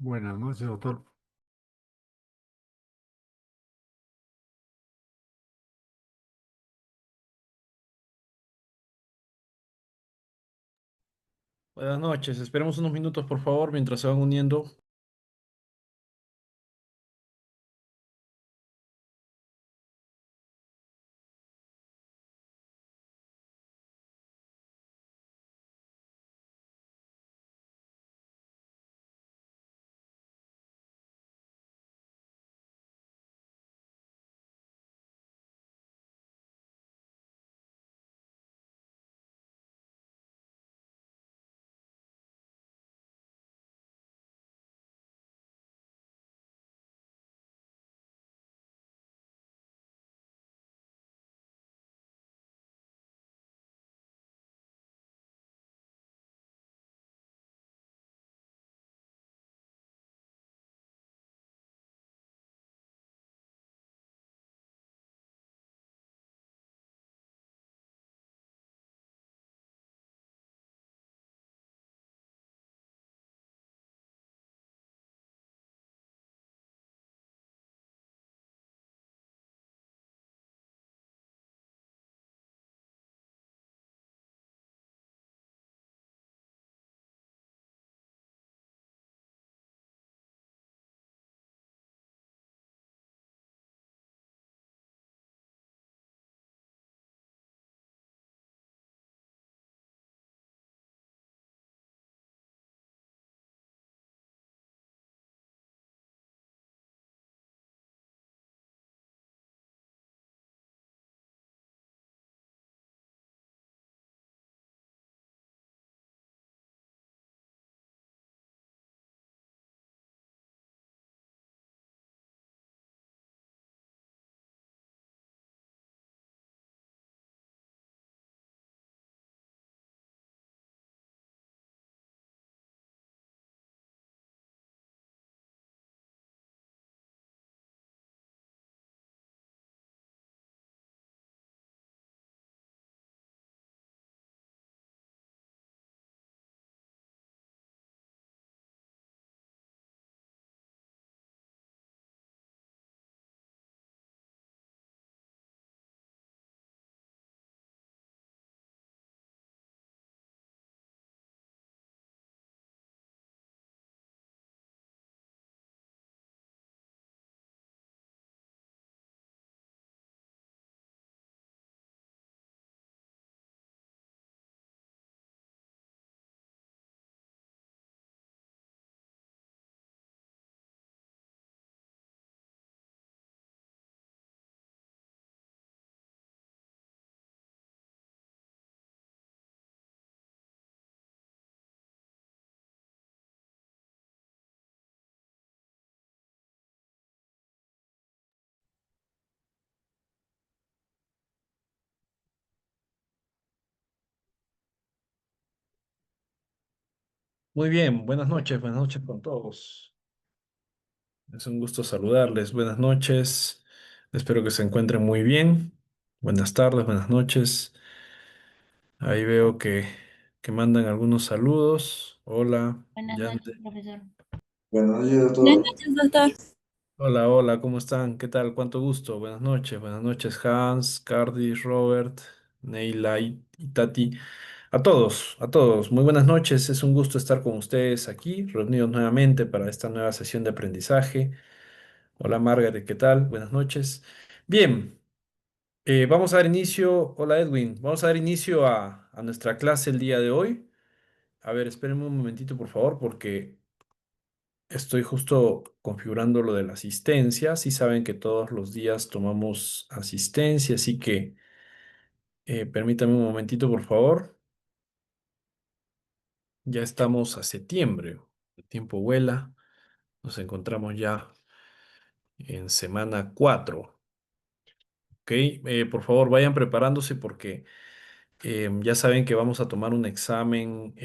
Buenas noches, doctor. Buenas noches, esperemos unos minutos por favor mientras se van uniendo. Muy bien, buenas noches con todos. Es un gusto saludarles, buenas noches. Espero que se encuentren muy bien. Buenas tardes, buenas noches. Ahí veo que mandan algunos saludos. Hola, Buenas noches, Yande. profesor. Buenas noches, Buenas doctor. noches, doctor. Hola, hola, ¿cómo están? ¿Qué tal? ¿Cuánto gusto? Buenas noches, Hans, Cardi, Robert, Neila y Tati. A todos, muy buenas noches. Es un gusto estar con ustedes aquí, reunidos nuevamente para esta nueva sesión de aprendizaje. Hola, Margaret, ¿qué tal? Buenas noches. Bien, vamos a dar inicio. Hola, Edwin. Vamos a dar inicio a nuestra clase el día de hoy. A ver, espérenme un momentito, por favor, porque estoy justo configurando lo de la asistencia. Sí saben que todos los días tomamos asistencia, así que permítame un momentito, por favor. Ya estamos a septiembre. El tiempo vuela. Nos encontramos ya en semana 4. ¿Ok? Por favor, vayan preparándose porque ya saben que vamos a tomar un examen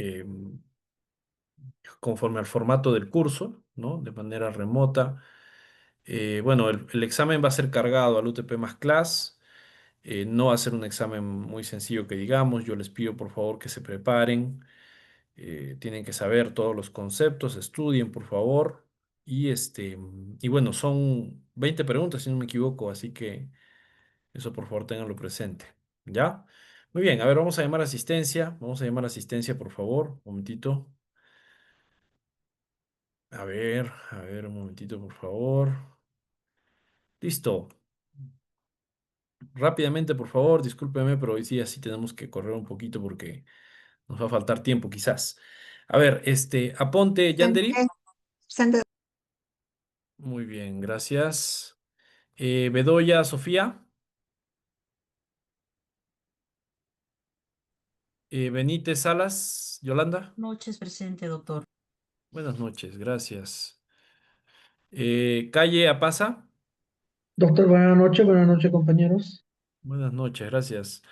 conforme al formato del curso, ¿no? De manera remota. Bueno, el examen va a ser cargado al UTP más Class. No va a ser un examen muy sencillo que digamos. Yo les pido por favor que se preparen. Tienen que saber todos los conceptos. Estudien, por favor. Y bueno, son 20 preguntas, si no me equivoco, así que eso por favor tenganlo presente. ¿Ya? Muy bien, a ver, vamos a llamar a asistencia. Vamos a llamar a asistencia, por favor. Un momentito. A ver, un momentito, por favor. Listo. Rápidamente, por favor, discúlpeme, pero hoy sí así tenemos que correr un poquito porque nos va a faltar tiempo, quizás. A ver, Aponte Yanderi. Presente, presente. Muy bien, gracias. Bedoya Sofía. Benítez Salas, Yolanda. Noches, presente, doctor. Buenas noches, gracias. Calle Apasa. Doctor, buenas noches, compañeros. Buenas noches, gracias.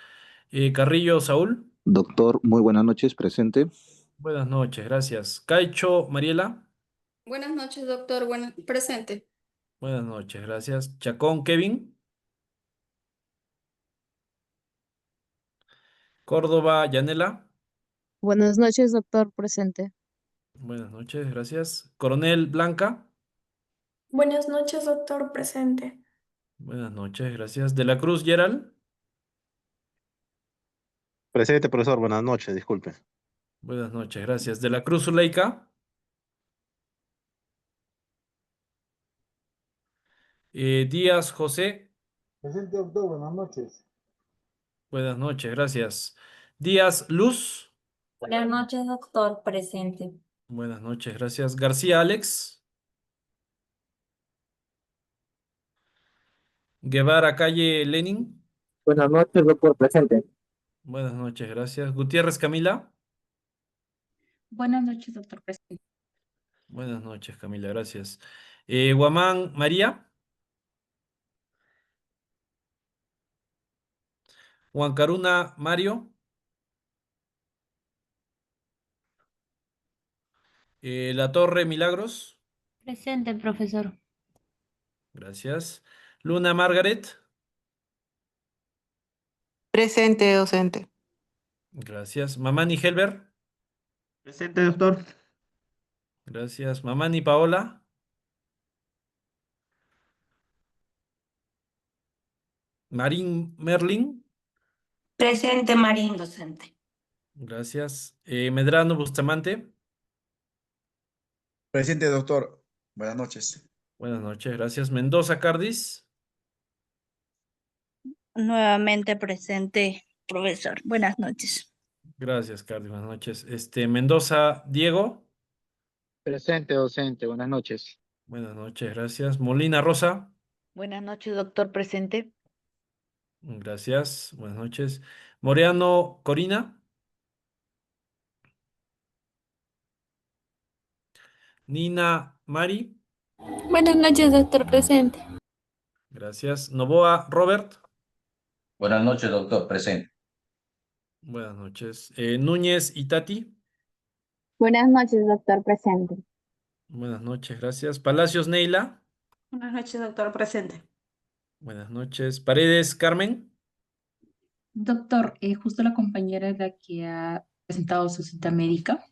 Carrillo Saúl. Doctor, muy buenas noches, presente. Buenas noches, gracias. Caicho Mariela. Buenas noches, doctor. Presente. Buenas noches, gracias. Chacón Kevin. Córdoba Yanela. Buenas noches, doctor presente. Buenas noches, gracias. Coronel Blanca. Buenas noches, doctor presente. Buenas noches, gracias. De la Cruz Gerald. Presente, profesor, buenas noches, disculpe. Buenas noches, gracias. De la Cruz Zuleika. Díaz José. Presente, doctor, buenas noches. Buenas noches, gracias. Díaz Luz. Buenas noches, doctor, presente. Buenas noches, gracias. García Alex. Guevara Calle Lenin. Buenas noches, doctor presente. Buenas noches, gracias. Gutiérrez Camila. Buenas noches, doctor, presente. Buenas noches, Camila, gracias. Guamán María. Huancaruna Mario. La Torre Milagros. Presente, profesor. Gracias. Luna Margaret. Presente, docente. Gracias. Mamani Helber. Presente, doctor. Gracias. Mamani Paola. Marín Merlin. Presente, Marín, docente. Gracias. Medrano Bustamante. Presente, doctor. Buenas noches. Buenas noches, gracias. Mendoza Cardis. Nuevamente presente, profesor. Buenas noches. Gracias, Cardis. Buenas noches. Mendoza Diego. Presente, docente. Buenas noches. Buenas noches, gracias. Molina Rosa. Buenas noches, doctor presente. Gracias, buenas noches. Moreano Corina. Nina Mari. Buenas noches, doctor presente. Gracias. Novoa Robert. Buenas noches, doctor, presente. Buenas noches. Núñez Itati. Buenas noches, doctor presente. Buenas noches, gracias. Palacios Neila. Buenas noches, doctor presente. Buenas noches. Paredes Carmen. Doctor, justo la compañera es la que ha presentado su cita médica.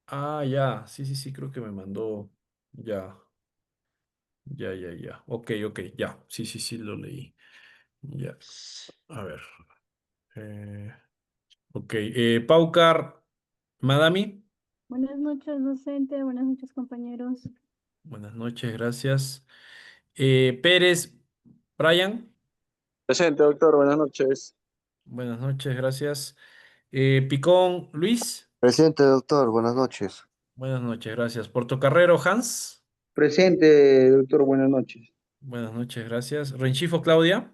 Ah, ya. Sí, sí, sí, creo que me mandó. Ya. Ya, ya, ya. Ok, ok, ya. Sí, sí, sí, lo leí. Ya. A ver. Eh, ok. Paucar Madami. Buenas noches, docente. Buenas noches, compañeros. Buenas noches, gracias. Pérez Brian. Presente, doctor, buenas noches. Buenas noches, gracias. Picón Luis. Presente, doctor, buenas noches. Buenas noches, gracias. Portocarrero Hans. Presente, doctor. Buenas noches. Buenas noches, gracias. Renchifo Claudia.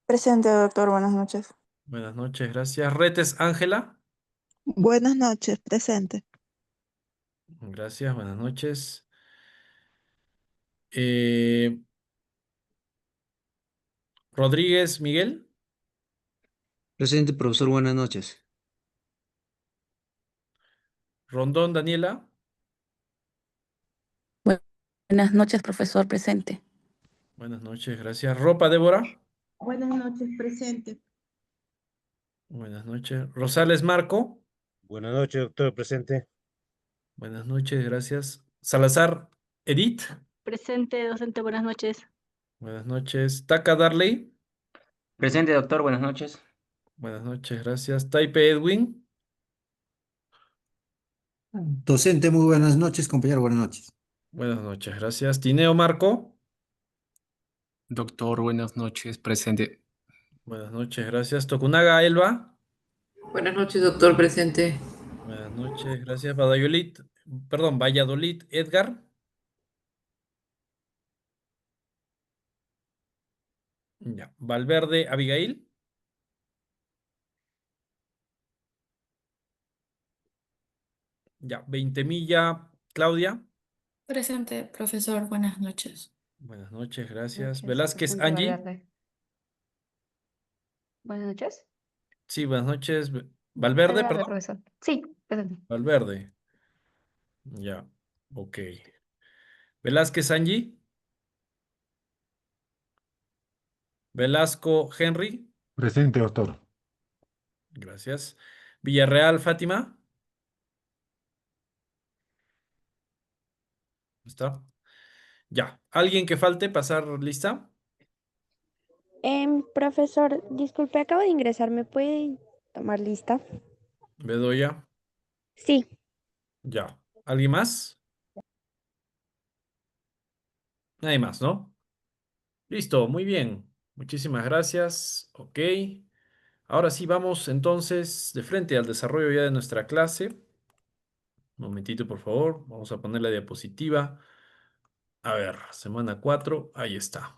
Presente, doctor, buenas noches. Buenas noches, gracias. Retes Ángela. Buenas noches, presente. Gracias, buenas noches. Eh, Rodríguez Miguel. Presente, profesor, buenas noches. Rondón Daniela. Buenas noches, profesor presente. Buenas noches, gracias. Ropa Débora. Buenas noches, presente. Buenas noches. Rosales Marco. Buenas noches, doctor, presente. Buenas noches, gracias. Salazar Edith. Presente, docente, buenas noches. Buenas noches. Taka Darley. Presente, doctor, buenas noches. Buenas noches, gracias. Taipe Edwin. Docente, muy buenas noches, compañero, buenas noches. Buenas noches, gracias. Tineo Marco. Doctor, buenas noches, presente. Buenas noches, gracias. Tokunaga Elba. Buenas noches, doctor, presente. Buenas noches, gracias. Valladolid Edgar. Ya. Valverde Abigail. Ya. 20 Milla Claudia. Presente, profesor. Buenas noches. Buenas noches, gracias. Noches, Velázquez presente, Angie. Valverde. Buenas noches. Sí, buenas noches. Valverde, Valverde, perdón. profesor. Sí, presente. Valverde. Ya. Ok. Velázquez Angie. Velasco Henry. Presente, doctor. Gracias. Villarreal Fátima. ¿Está? Ya. ¿Alguien que falte pasar lista? Profesor, disculpe, acabo de ingresar, ¿me puede tomar lista? Bedoya. Sí. Ya. ¿Alguien más? Nadie más, ¿no? Listo, muy bien. Muchísimas gracias. Ok. Ahora sí, vamos entonces de frente al desarrollo ya de nuestra clase. Un momentito, por favor. Vamos a poner la diapositiva. A ver, semana 4. Ahí está.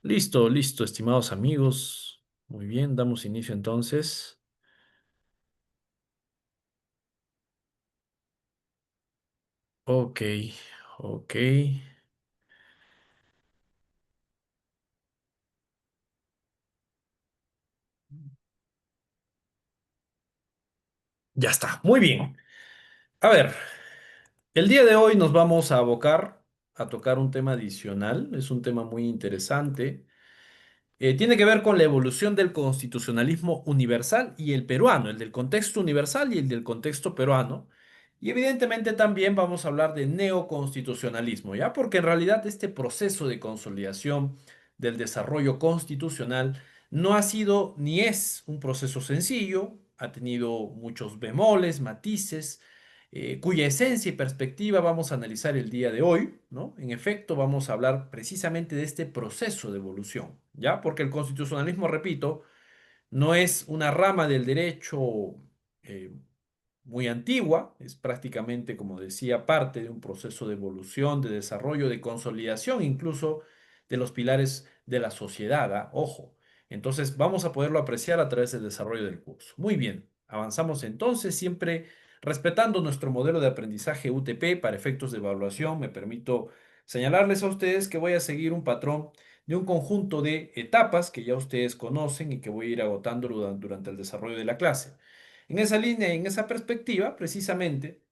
Listo, listo, estimados amigos. Muy bien, damos inicio entonces. Ok, ok. Ya está, muy bien. A ver, el día de hoy nos vamos a abocar a tocar un tema adicional. Es un tema muy interesante. Tiene que ver con la evolución del constitucionalismo universal y el peruano, el del contexto universal y el del contexto peruano. Y evidentemente también vamos a hablar de neoconstitucionalismo, ¿ya? Porque en realidad este proceso de consolidación del desarrollo constitucional no ha sido ni es un proceso sencillo, ha tenido muchos bemoles, matices, cuya esencia y perspectiva vamos a analizar el día de hoy, ¿no? En efecto, vamos a hablar precisamente de este proceso de evolución, ¿ya? Porque el constitucionalismo, repito, no es una rama del derecho eh, muy antigua, es prácticamente, como decía, parte de un proceso de evolución, de desarrollo, de consolidación, incluso de los pilares de la sociedad, ¿ah? Ojo. Entonces, vamos a poderlo apreciar a través del desarrollo del curso. Muy bien, avanzamos entonces, siempre respetando nuestro modelo de aprendizaje UTP para efectos de evaluación. Me permito señalarles a ustedes que voy a seguir un patrón de un conjunto de etapas que ya ustedes conocen y que voy a ir agotando durante el desarrollo de la clase. En esa línea y en esa perspectiva, precisamente,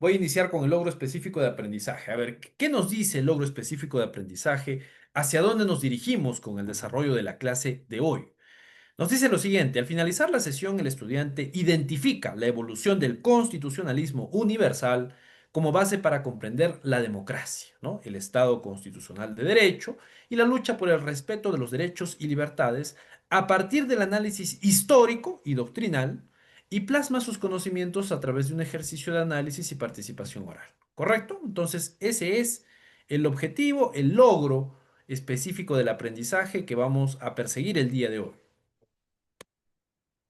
voy a iniciar con el logro específico de aprendizaje. A ver, ¿qué nos dice el logro específico de aprendizaje? ¿Hacia dónde nos dirigimos con el desarrollo de la clase de hoy? Nos dice lo siguiente: al finalizar la sesión, el estudiante identifica la evolución del constitucionalismo universal como base para comprender la democracia, ¿no? El Estado constitucional de derecho y la lucha por el respeto de los derechos y libertades a partir del análisis histórico y doctrinal, y plasma sus conocimientos a través de un ejercicio de análisis y participación oral. ¿Correcto? Entonces, ese es el objetivo, el logro específico del aprendizaje que vamos a perseguir el día de hoy.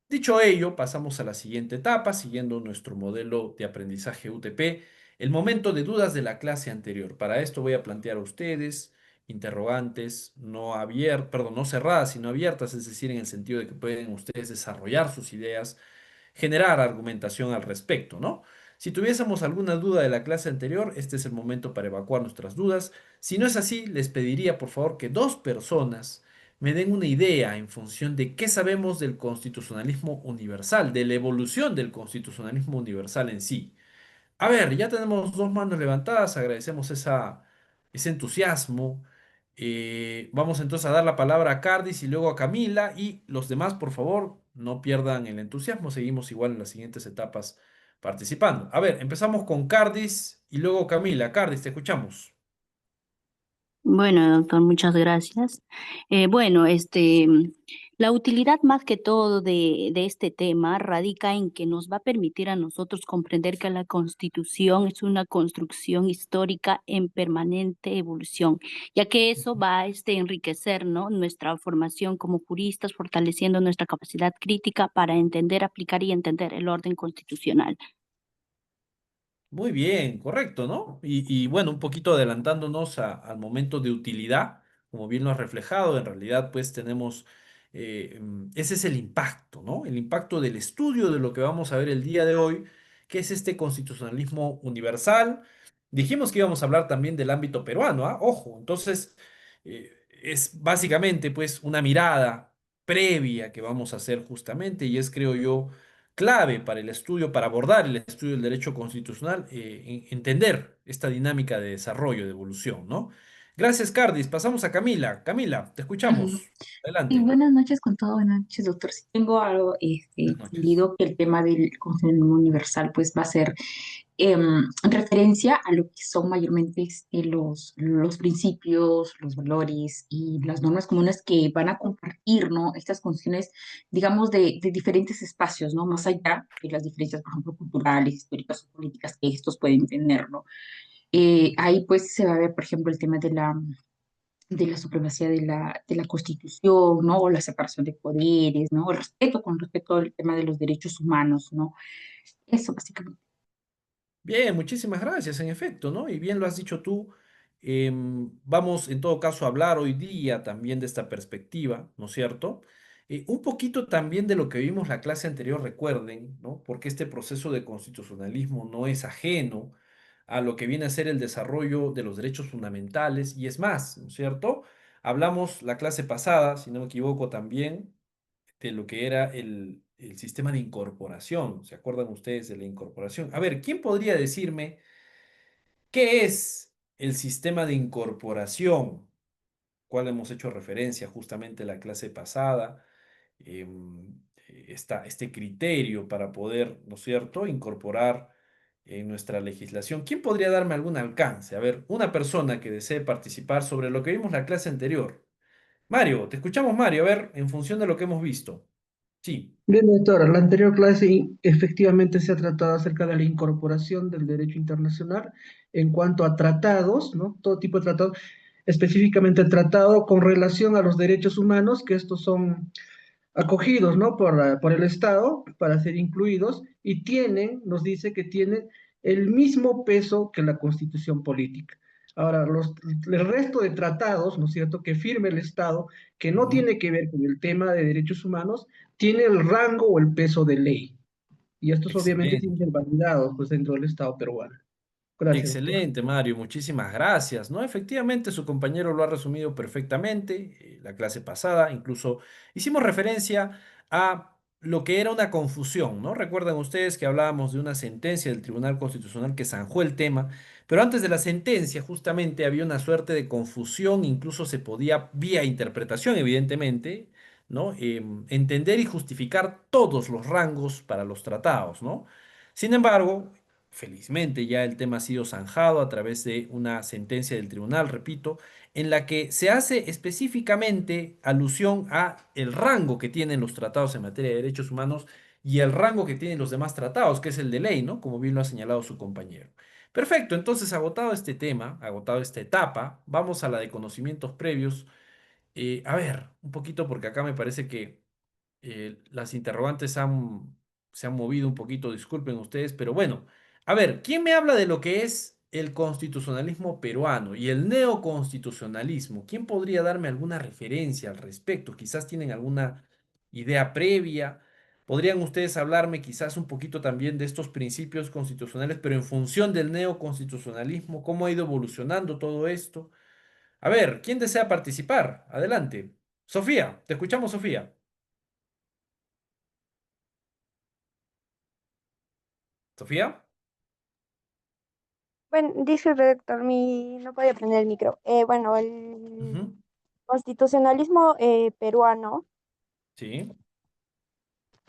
Dicho ello, pasamos a la siguiente etapa, siguiendo nuestro modelo de aprendizaje UTP, el momento de dudas de la clase anterior. Para esto voy a plantear a ustedes interrogantes no no cerradas, sino abiertas, es decir, en el sentido de que pueden ustedes desarrollar sus ideas, generar argumentación al respecto, ¿no? Si tuviésemos alguna duda de la clase anterior, este es el momento para evacuar nuestras dudas. Si no es así, les pediría por favor que dos personas me den una idea en función de qué sabemos del constitucionalismo universal, de la evolución del constitucionalismo universal en sí. A ver, ya tenemos dos manos levantadas, agradecemos ese entusiasmo. Vamos entonces a dar la palabra a Cardis y luego a Camila, y los demás, por favor, no pierdan el entusiasmo, seguimos igual en las siguientes etapas participando. A ver, empezamos con Cardis y luego Camila. Cardis, te escuchamos. Bueno, doctor, muchas gracias. Bueno, la utilidad más que todo de este tema radica en que nos va a permitir a nosotros comprender que la Constitución es una construcción histórica en permanente evolución, ya que eso va a enriquecer, ¿no?, nuestra formación como juristas, fortaleciendo nuestra capacidad crítica para entender, aplicar y entender el orden constitucional. Muy bien, correcto, ¿no? Y bueno, un poquito adelantándonos al momento de utilidad, como bien lo has reflejado, en realidad pues tenemos, ese es el impacto, ¿no? El impacto del estudio de lo que vamos a ver el día de hoy, que es este constitucionalismo universal. Dijimos que íbamos a hablar también del ámbito peruano, ¿ah? Ojo, entonces es básicamente pues una mirada previa que vamos a hacer justamente y es, creo yo, clave para el estudio, para abordar el estudio del derecho constitucional, entender esta dinámica de desarrollo, de evolución, ¿no? Gracias, Cardis. Pasamos a Camila. Camila, te escuchamos. Y Adelante. buenas noches con todo, buenas noches, doctor. Sí tengo algo Buenas noches. entendido que el tema del constitucionalismo universal pues va a ser referencia a lo que son mayormente los principios, los valores y las normas comunes que van a compartir, ¿no?, estas constituciones, digamos, de diferentes espacios, ¿no?, más allá de las diferencias, por ejemplo, culturales, históricas o políticas que estos pueden tener, ¿no? Ahí pues se va a ver, por ejemplo, el tema de la supremacía de la Constitución, ¿no? O la separación de poderes, ¿no? El respeto con respecto al tema de los derechos humanos, ¿no? Eso básicamente. Bien, muchísimas gracias, en efecto, ¿no? Y bien lo has dicho tú. Vamos en todo caso a hablar hoy día también de esta perspectiva, ¿no es cierto? Un poquito también de lo que vimos la clase anterior, recuerden, ¿no? Porque este proceso de constitucionalismo no es ajeno a lo que viene a ser el desarrollo de los derechos fundamentales y es más, ¿no es cierto? Hablamos la clase pasada, si no me equivoco también, de lo que era el sistema de incorporación. ¿Se acuerdan ustedes de la incorporación? A ver, ¿quién podría decirme qué es el sistema de incorporación? ¿Cuál hemos hecho referencia justamente la clase pasada? Este criterio para poder, ¿no es cierto?, incorporar en nuestra legislación. ¿Quién podría darme algún alcance? A ver, una persona que desee participar sobre lo que vimos la clase anterior. Mario, te escuchamos, Mario, a ver, en función de lo que hemos visto. Sí. Bien, doctora, la anterior clase efectivamente se ha tratado acerca de la incorporación del derecho internacional en cuanto a tratados, ¿no? Todo tipo de tratados, específicamente el tratado con relación a los derechos humanos, que estos son acogidos, ¿no?, por el Estado para ser incluidos y tienen, nos dice que tienen el mismo peso que la Constitución política. Ahora, el resto de tratados, ¿no es cierto?, que firme el Estado, que no tiene que ver con el tema de derechos humanos, tiene el rango o el peso de ley. Y estos obviamente tienen que Excelente. ser validados pues, dentro del Estado peruano. Gracias, doctor. Excelente, Mario, muchísimas gracias, ¿no? Efectivamente, su compañero lo ha resumido perfectamente, la clase pasada, incluso hicimos referencia a lo que era una confusión, ¿no? Recuerdan ustedes que hablábamos de una sentencia del Tribunal Constitucional que zanjó el tema, pero antes de la sentencia justamente había una suerte de confusión, incluso se podía, vía interpretación, evidentemente, ¿no? Entender y justificar todos los rangos para los tratados, ¿no? Sin embargo, felizmente ya el tema ha sido zanjado a través de una sentencia del tribunal, repito, en la que se hace específicamente alusión a el rango que tienen los tratados en materia de derechos humanos y el rango que tienen los demás tratados, que es el de ley, ¿no? Como bien lo ha señalado su compañero. Perfecto, entonces agotado este tema, agotado esta etapa, vamos a la de conocimientos previos. A ver, un poquito porque acá me parece que las interrogantes se han movido un poquito, disculpen ustedes, pero bueno, a ver, ¿quién me habla de lo que es el constitucionalismo peruano y el neoconstitucionalismo? ¿Quién podría darme alguna referencia al respecto? Quizás tienen alguna idea previa. ¿Podrían ustedes hablarme quizás un poquito también de estos principios constitucionales, pero en función del neoconstitucionalismo? ¿Cómo ha ido evolucionando todo esto? A ver, ¿quién desea participar? Adelante. Sofía, te escuchamos, Sofía. Sofía. Bueno, disculpe, doctor, no podía prender el micro. Bueno, el Ujú. constitucionalismo peruano Sí.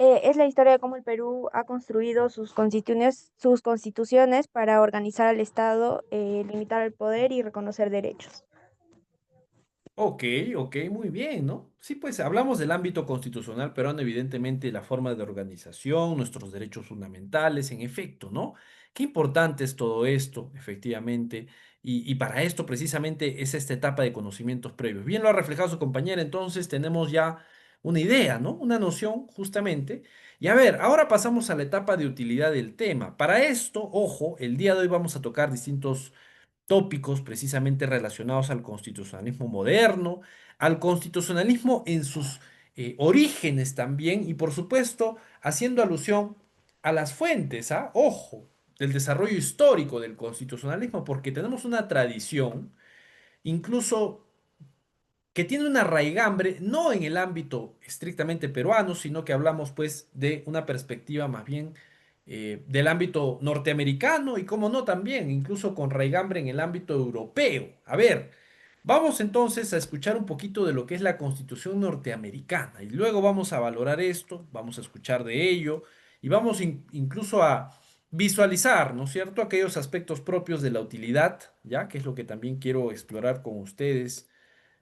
Es la historia de cómo el Perú ha construido sus constituciones para organizar al Estado, limitar el poder y reconocer derechos. Ok, ok, muy bien, ¿no? Sí, pues hablamos del ámbito constitucional peruano, evidentemente la forma de organización, nuestros derechos fundamentales, en efecto, ¿no? Qué importante es todo esto, efectivamente, y para esto precisamente es esta etapa de conocimientos previos. Bien lo ha reflejado su compañera, entonces tenemos ya una idea, ¿no? Una noción, justamente. Y a ver, ahora pasamos a la etapa de utilidad del tema. Para esto, ojo, el día de hoy vamos a tocar distintos tópicos precisamente relacionados al constitucionalismo moderno, al constitucionalismo en sus orígenes también y por supuesto haciendo alusión a las fuentes, ¿ah? Ojo, del desarrollo histórico del constitucionalismo, porque tenemos una tradición, incluso que tiene una raigambre, no en el ámbito estrictamente peruano, sino que hablamos pues de una perspectiva más bien del ámbito norteamericano y como no también, incluso con raigambre en el ámbito europeo. A ver, vamos entonces a escuchar un poquito de lo que es la Constitución norteamericana y luego vamos a valorar esto, vamos a escuchar de ello y vamos incluso a visualizar, ¿no es cierto?, aquellos aspectos propios de la utilidad, ¿ya? Que es lo que también quiero explorar con ustedes.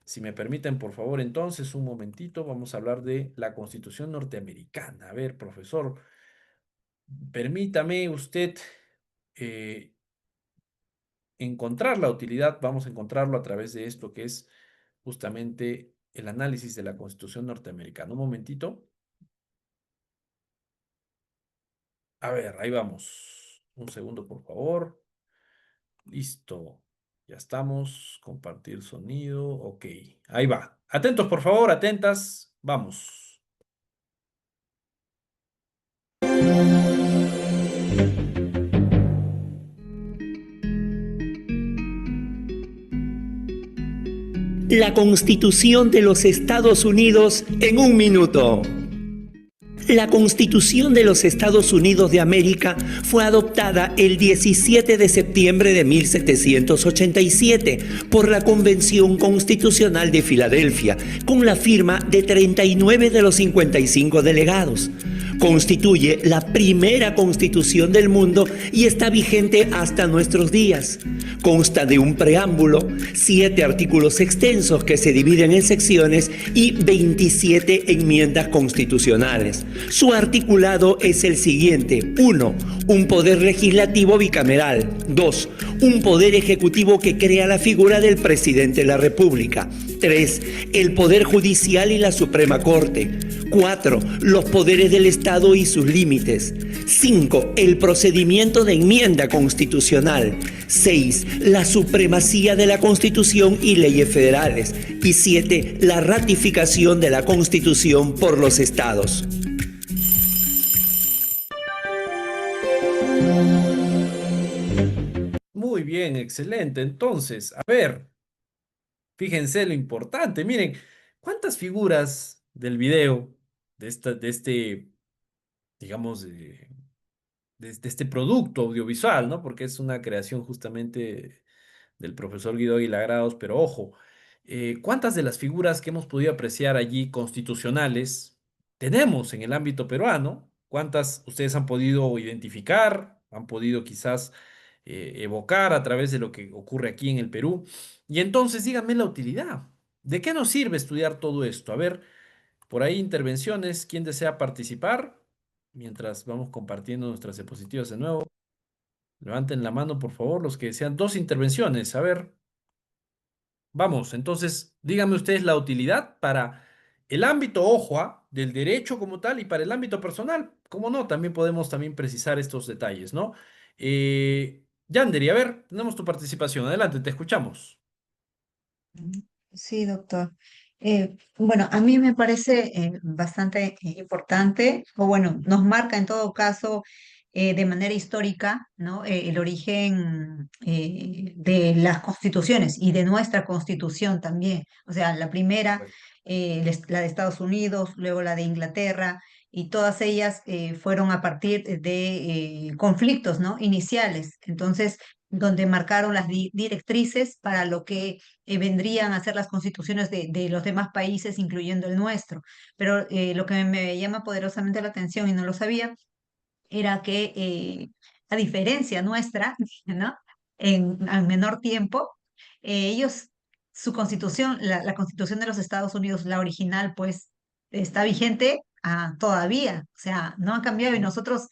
Si me permiten, por favor, entonces, un momentito, vamos a hablar de la Constitución norteamericana. A ver, profesor, permítame usted eh, encontrar la utilidad, vamos a encontrarlo a través de esto que es justamente el análisis de la Constitución norteamericana. Un momentito. A ver, ahí vamos. Un segundo, por favor. Listo. Ya estamos. Compartir sonido. Ok. Ahí va. Atentos, por favor. Atentas. Vamos. La Constitución de los Estados Unidos en un minuto. La Constitución de los Estados Unidos de América fue adoptada el 17 de septiembre de 1787 por la Convención Constitucional de Filadelfia, con la firma de 39 de los 55 delegados. Constituye la primera constitución del mundo y está vigente hasta nuestros días. Consta de un preámbulo, 7 artículos extensos que se dividen en secciones y 27 enmiendas constitucionales. Su articulado es el siguiente: 1. Un poder legislativo bicameral. 2. Un poder ejecutivo que crea la figura del presidente de la República. 3. El poder judicial y la Suprema Corte. 4. Los poderes del Estado y sus límites. 5. El procedimiento de enmienda constitucional. 6. La supremacía de la Constitución y leyes federales. Y 7. La ratificación de la Constitución por los Estados. Muy bien, excelente. Entonces, a ver, fíjense lo importante. Miren, ¿cuántas figuras del video, digamos, de este producto audiovisual, ¿no? Porque es una creación justamente del profesor Guido Águila Grados, pero ojo, ¿cuántas de las figuras que hemos podido apreciar allí constitucionales tenemos en el ámbito peruano? ¿Cuántas ustedes han podido identificar? ¿Han podido quizás evocar a través de lo que ocurre aquí en el Perú? Y entonces díganme la utilidad. ¿De qué nos sirve estudiar todo esto? A ver, por ahí intervenciones. ¿Quién desea participar? Mientras vamos compartiendo nuestras diapositivas de nuevo. Levanten la mano, por favor, los que desean 2 intervenciones. A ver. Vamos, entonces, díganme ustedes la utilidad para el ámbito, ojo, del derecho como tal y para el ámbito personal. ¿Cómo no? También podemos precisar estos detalles, ¿no? Yanderi, a ver, tenemos tu participación. Adelante, te escuchamos. Sí, doctor. Bueno, a mí me parece bastante importante, o bueno, nos marca en todo caso de manera histórica, ¿no? El origen de las constituciones y de nuestra constitución también. O sea, la primera, la de Estados Unidos, luego la de Inglaterra, y todas ellas fueron a partir de conflictos, ¿no? Iniciales. Entonces, donde marcaron las directrices para lo que vendrían a ser las constituciones de los demás países, incluyendo el nuestro. Pero lo que me llama poderosamente la atención y no lo sabía era que a diferencia nuestra, ¿no? En menor tiempo, ellos, su constitución, la constitución de los Estados Unidos, la original, pues está vigente todavía, o sea, no ha cambiado y nosotros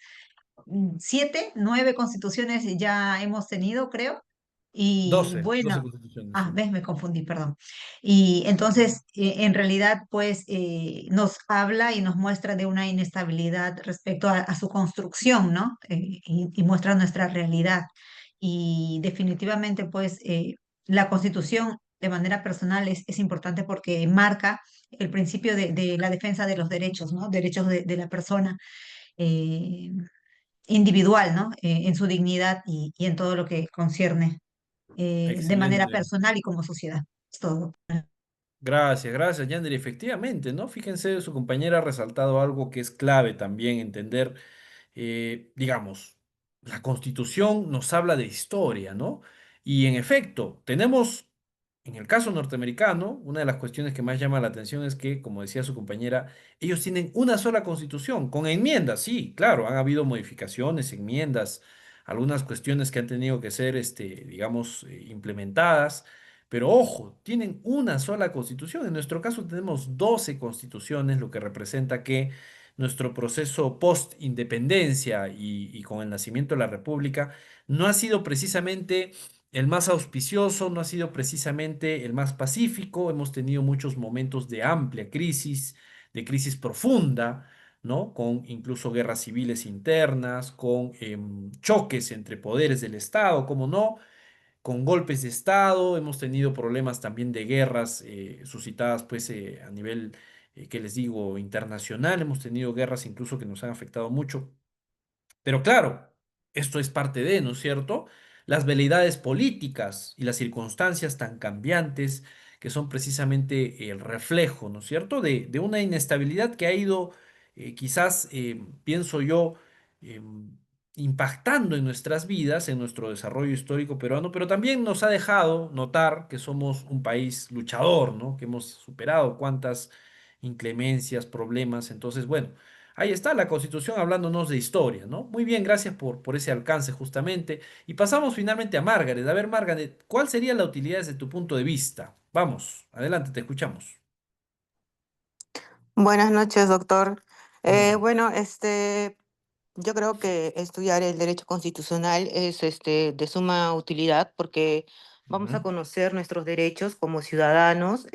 7, 9 constituciones ya hemos tenido, creo. Y 12 bueno, constituciones, sí. ves, me confundí, perdón. Y entonces, en realidad, pues nos habla y nos muestra de una inestabilidad respecto a su construcción, ¿no? Y muestra nuestra realidad. Y definitivamente, pues, la Constitución de manera personal es importante porque marca el principio de la defensa de los derechos, ¿no? Derechos de la persona. eh, Individual, ¿no? En su dignidad y en todo lo que concierne de manera Excelente. personal y como sociedad. Es todo. Gracias, gracias, Yander. Efectivamente, ¿no? Fíjense, su compañera ha resaltado algo que es clave también entender, digamos, la Constitución nos habla de historia, ¿no? Y en efecto, tenemos, en el caso norteamericano, una de las cuestiones que más llama la atención es que, como decía su compañera, ellos tienen una sola Constitución, con enmiendas, sí, claro, han habido modificaciones, enmiendas, algunas cuestiones que han tenido que ser, digamos, implementadas. Pero ojo, tienen una sola constitución. En nuestro caso tenemos 12 constituciones, lo que representa que nuestro proceso post-independencia y con el nacimiento de la República no ha sido precisamente el más auspicioso, no ha sido precisamente el más pacífico. Hemos tenido muchos momentos de amplia crisis, de crisis profunda, ¿no? Con incluso guerras civiles internas, con choques entre poderes del Estado, ¿cómo no? Con golpes de Estado, hemos tenido problemas también de guerras suscitadas pues a nivel, que les digo, internacional, hemos tenido guerras incluso que nos han afectado mucho. Pero claro, esto es parte de, ¿no es cierto? Las veleidades políticas y las circunstancias tan cambiantes que son precisamente el reflejo, ¿no es cierto?, de una inestabilidad que ha ido, quizás, pienso yo, impactando en nuestras vidas, en nuestro desarrollo histórico peruano, pero también nos ha dejado notar que somos un país luchador, ¿no? Que hemos superado cuantas inclemencias, problemas. Entonces, bueno. Ahí está la Constitución hablándonos de historia, ¿no? Muy bien, gracias por ese alcance justamente. Y pasamos finalmente a Margaret. A ver, Margaret, ¿cuál sería la utilidad desde tu punto de vista? Vamos, adelante, te escuchamos. Buenas noches, doctor. Buenas. Bueno, yo creo que estudiar el derecho constitucional es de suma utilidad porque vamos a Ujú. conocer nuestros derechos como ciudadanos.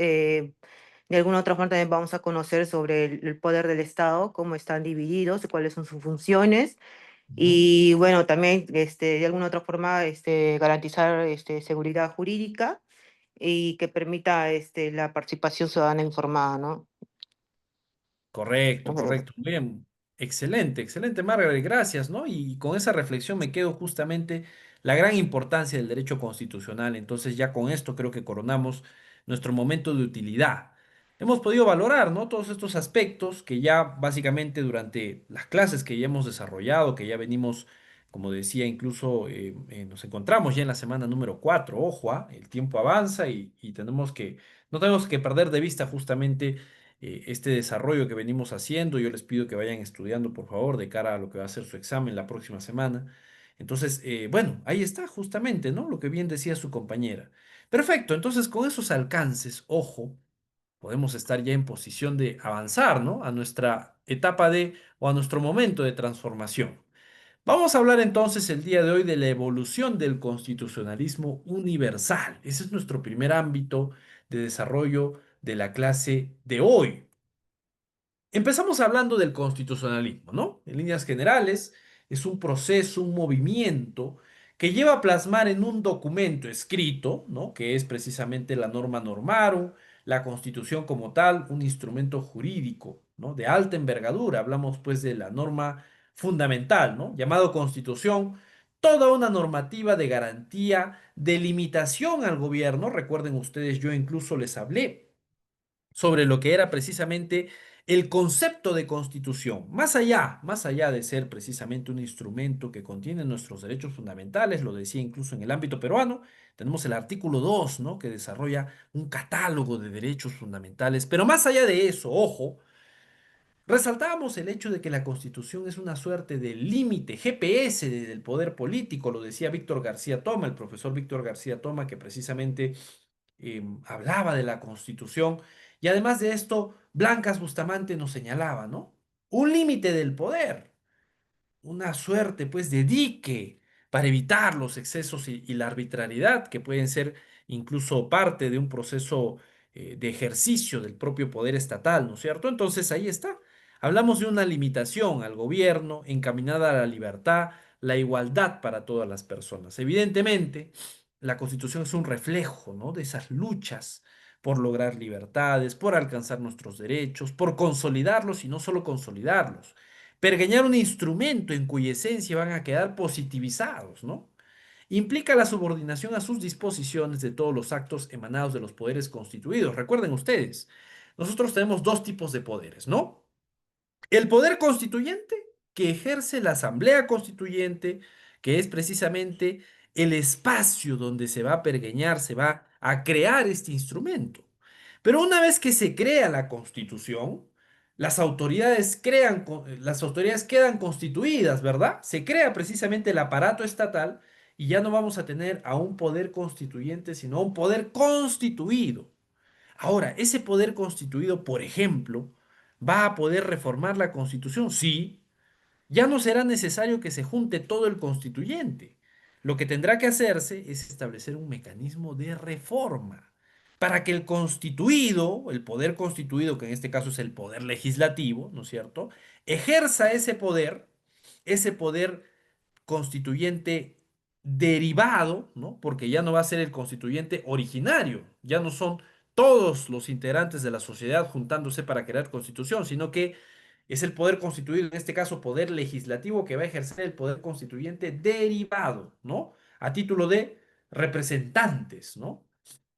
De alguna otra forma también vamos a conocer sobre el poder del Estado, cómo están divididos, cuáles son sus funciones. Ujú. Y bueno, también de alguna otra forma garantizar seguridad jurídica y que permita la participación ciudadana informada, ¿no? Correcto, Ujú. correcto. Muy bien. Excelente, excelente, Margaret. Gracias, ¿no? Y con esa reflexión me quedo justamente la gran importancia del derecho constitucional. Entonces, ya con esto creo que coronamos nuestro momento de utilidad. Hemos podido valorar, ¿no? Todos estos aspectos que ya básicamente durante las clases que ya hemos desarrollado, que ya venimos, como decía, incluso nos encontramos ya en la semana número 4. Ojo, el tiempo avanza y no tenemos que perder de vista justamente este desarrollo que venimos haciendo. Yo les pido que vayan estudiando, por favor, de cara a lo que va a ser su examen la próxima semana. Entonces, bueno, ahí está justamente, ¿no? Lo que bien decía su compañera. Perfecto, entonces con esos alcances, ojo, podemos estar ya en posición de avanzar, ¿no? A nuestra etapa o a nuestro momento de transformación. Vamos a hablar entonces el día de hoy de la evolución del constitucionalismo universal. Ese es nuestro primer ámbito de desarrollo de la clase de hoy. Empezamos hablando del constitucionalismo, ¿no? En líneas generales, es un proceso, un movimiento que lleva a plasmar en un documento escrito, ¿no? Que es precisamente la norma normarum, la Constitución como tal, un instrumento jurídico, ¿no? De alta envergadura. Hablamos pues de la norma fundamental, ¿no? Llamado Constitución, toda una normativa de garantía, de limitación al gobierno. Recuerden ustedes, yo incluso les hablé sobre lo que era precisamente el concepto de constitución, más allá de ser precisamente un instrumento que contiene nuestros derechos fundamentales, lo decía incluso en el ámbito peruano, tenemos el artículo 2, ¿no? Que desarrolla un catálogo de derechos fundamentales, pero más allá de eso, ojo, resaltábamos el hecho de que la Constitución es una suerte de límite, GPS del poder político, lo decía Víctor García Toma, el profesor Víctor García Toma, que precisamente hablaba de la Constitución. Y además de esto, Blancas Bustamante nos señalaba, ¿no? Un límite del poder, una suerte pues de dique para evitar los excesos y la arbitrariedad que pueden ser incluso parte de un proceso de ejercicio del propio poder estatal, ¿no es cierto? Entonces ahí está. Hablamos de una limitación al gobierno encaminada a la libertad, la igualdad para todas las personas. Evidentemente, la Constitución es un reflejo, ¿no? De esas luchas por lograr libertades, por alcanzar nuestros derechos, por consolidarlos y no solo consolidarlos, pergeñar un instrumento en cuya esencia van a quedar positivizados, ¿no? Implica la subordinación a sus disposiciones de todos los actos emanados de los poderes constituidos. Recuerden ustedes, nosotros tenemos dos tipos de poderes, ¿no? El poder constituyente, que ejerce la Asamblea Constituyente, que es precisamente el espacio donde se va a pergeñar, se va a crear este instrumento. Pero una vez que se crea la Constitución, las autoridades quedan constituidas, ¿verdad? Se crea precisamente el aparato estatal y ya no vamos a tener a un poder constituyente, sino a un poder constituido. Ahora, ese poder constituido, por ejemplo, ¿va a poder reformar la Constitución? Sí. Ya no será necesario que se junte todo el constituyente. Lo que tendrá que hacerse es establecer un mecanismo de reforma para que el constituido, el poder constituido, que en este caso es el poder legislativo, ¿no es cierto?, ejerza ese poder constituyente derivado, ¿no? Porque ya no va a ser el constituyente originario, ya no son todos los integrantes de la sociedad juntándose para crear constitución, sino que es el poder constituido, en este caso poder legislativo, que va a ejercer el poder constituyente derivado, ¿no? A título de representantes, ¿no?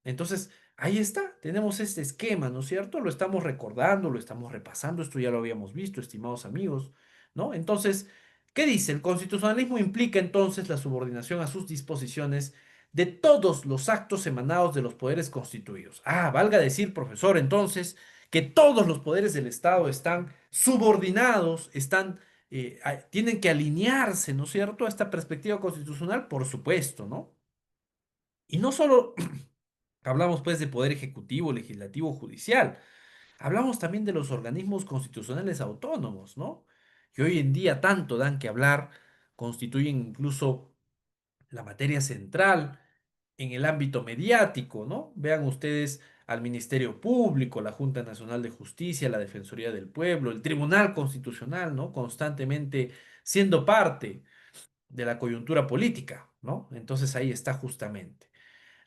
Entonces, ahí está, tenemos este esquema, ¿no es cierto? Lo estamos recordando, lo estamos repasando, esto ya lo habíamos visto, estimados amigos, ¿no? Entonces, ¿qué dice? El constitucionalismo implica entonces la subordinación a sus disposiciones de todos los actos emanados de los poderes constituidos. Ah, valga decir, profesor, entonces, que todos los poderes del Estado están subordinados, tienen que alinearse, ¿no es cierto?, a esta perspectiva constitucional, por supuesto, ¿no? Y no solo hablamos pues de poder ejecutivo, legislativo, judicial. Hablamos también de los organismos constitucionales autónomos, ¿no? Que hoy en día tanto dan que hablar, constituyen incluso la materia central en el ámbito mediático, ¿no? Vean ustedes al Ministerio Público, la Junta Nacional de Justicia, la Defensoría del Pueblo, el Tribunal Constitucional, ¿no? Constantemente siendo parte de la coyuntura política, ¿no? Entonces ahí está justamente.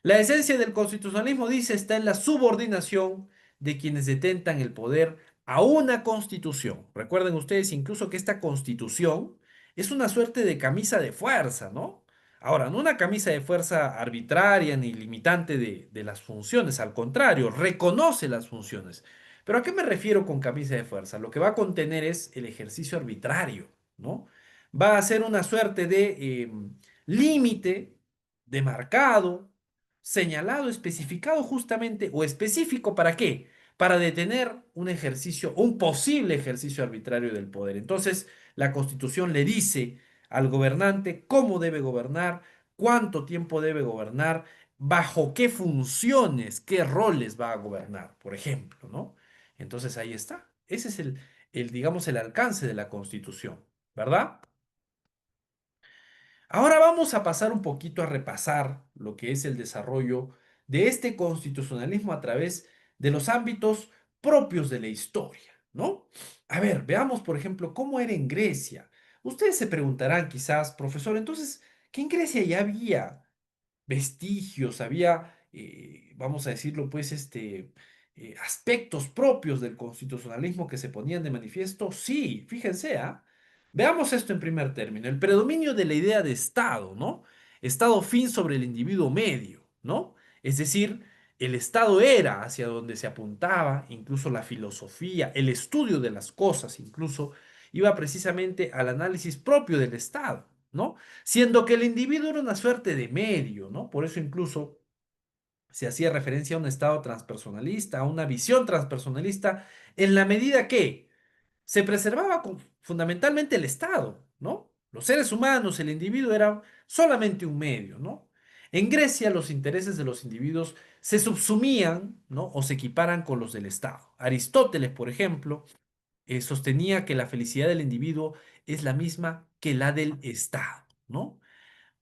La esencia del constitucionalismo, dice, está en la subordinación de quienes detentan el poder a una constitución. Recuerden ustedes incluso que esta constitución es una suerte de camisa de fuerza, ¿no? Ahora, no una camisa de fuerza arbitraria ni limitante de las funciones, al contrario, reconoce las funciones. Pero ¿a qué me refiero con camisa de fuerza? Lo que va a contener es el ejercicio arbitrario, ¿no? Va a ser una suerte de límite demarcado, señalado, especificado justamente, o específico ¿para qué? Para detener un ejercicio, un posible ejercicio arbitrario del poder. Entonces, la Constitución le dice al gobernante cómo debe gobernar, cuánto tiempo debe gobernar, bajo qué funciones, qué roles va a gobernar, por ejemplo, ¿no? Entonces ahí está. Ese es digamos, el alcance de la Constitución, ¿verdad? Ahora vamos a pasar un poquito a repasar lo que es el desarrollo de este constitucionalismo a través de los ámbitos propios de la historia, ¿no? A ver, veamos, por ejemplo, cómo era en Grecia. Ustedes se preguntarán quizás, profesor, entonces, ¿que en Grecia ya había vestigios, había, vamos a decirlo, pues, aspectos propios del constitucionalismo que se ponían de manifiesto? Sí, fíjense, ¿ah? Veamos esto en primer término, el predominio de la idea de Estado, ¿no? Estado fin sobre el individuo medio, ¿no? Es decir, el Estado era hacia donde se apuntaba, incluso la filosofía, el estudio de las cosas, incluso iba precisamente al análisis propio del Estado, ¿no? Siendo que el individuo era una suerte de medio, ¿no? Por eso incluso se hacía referencia a un Estado transpersonalista, a una visión transpersonalista, en la medida que se preservaba fundamentalmente el Estado, ¿no? Los seres humanos, el individuo era solamente un medio, ¿no? En Grecia los intereses de los individuos se subsumían, ¿no? O se equiparan con los del Estado. Aristóteles, por ejemplo, sostenía que la felicidad del individuo es la misma que la del Estado, ¿no?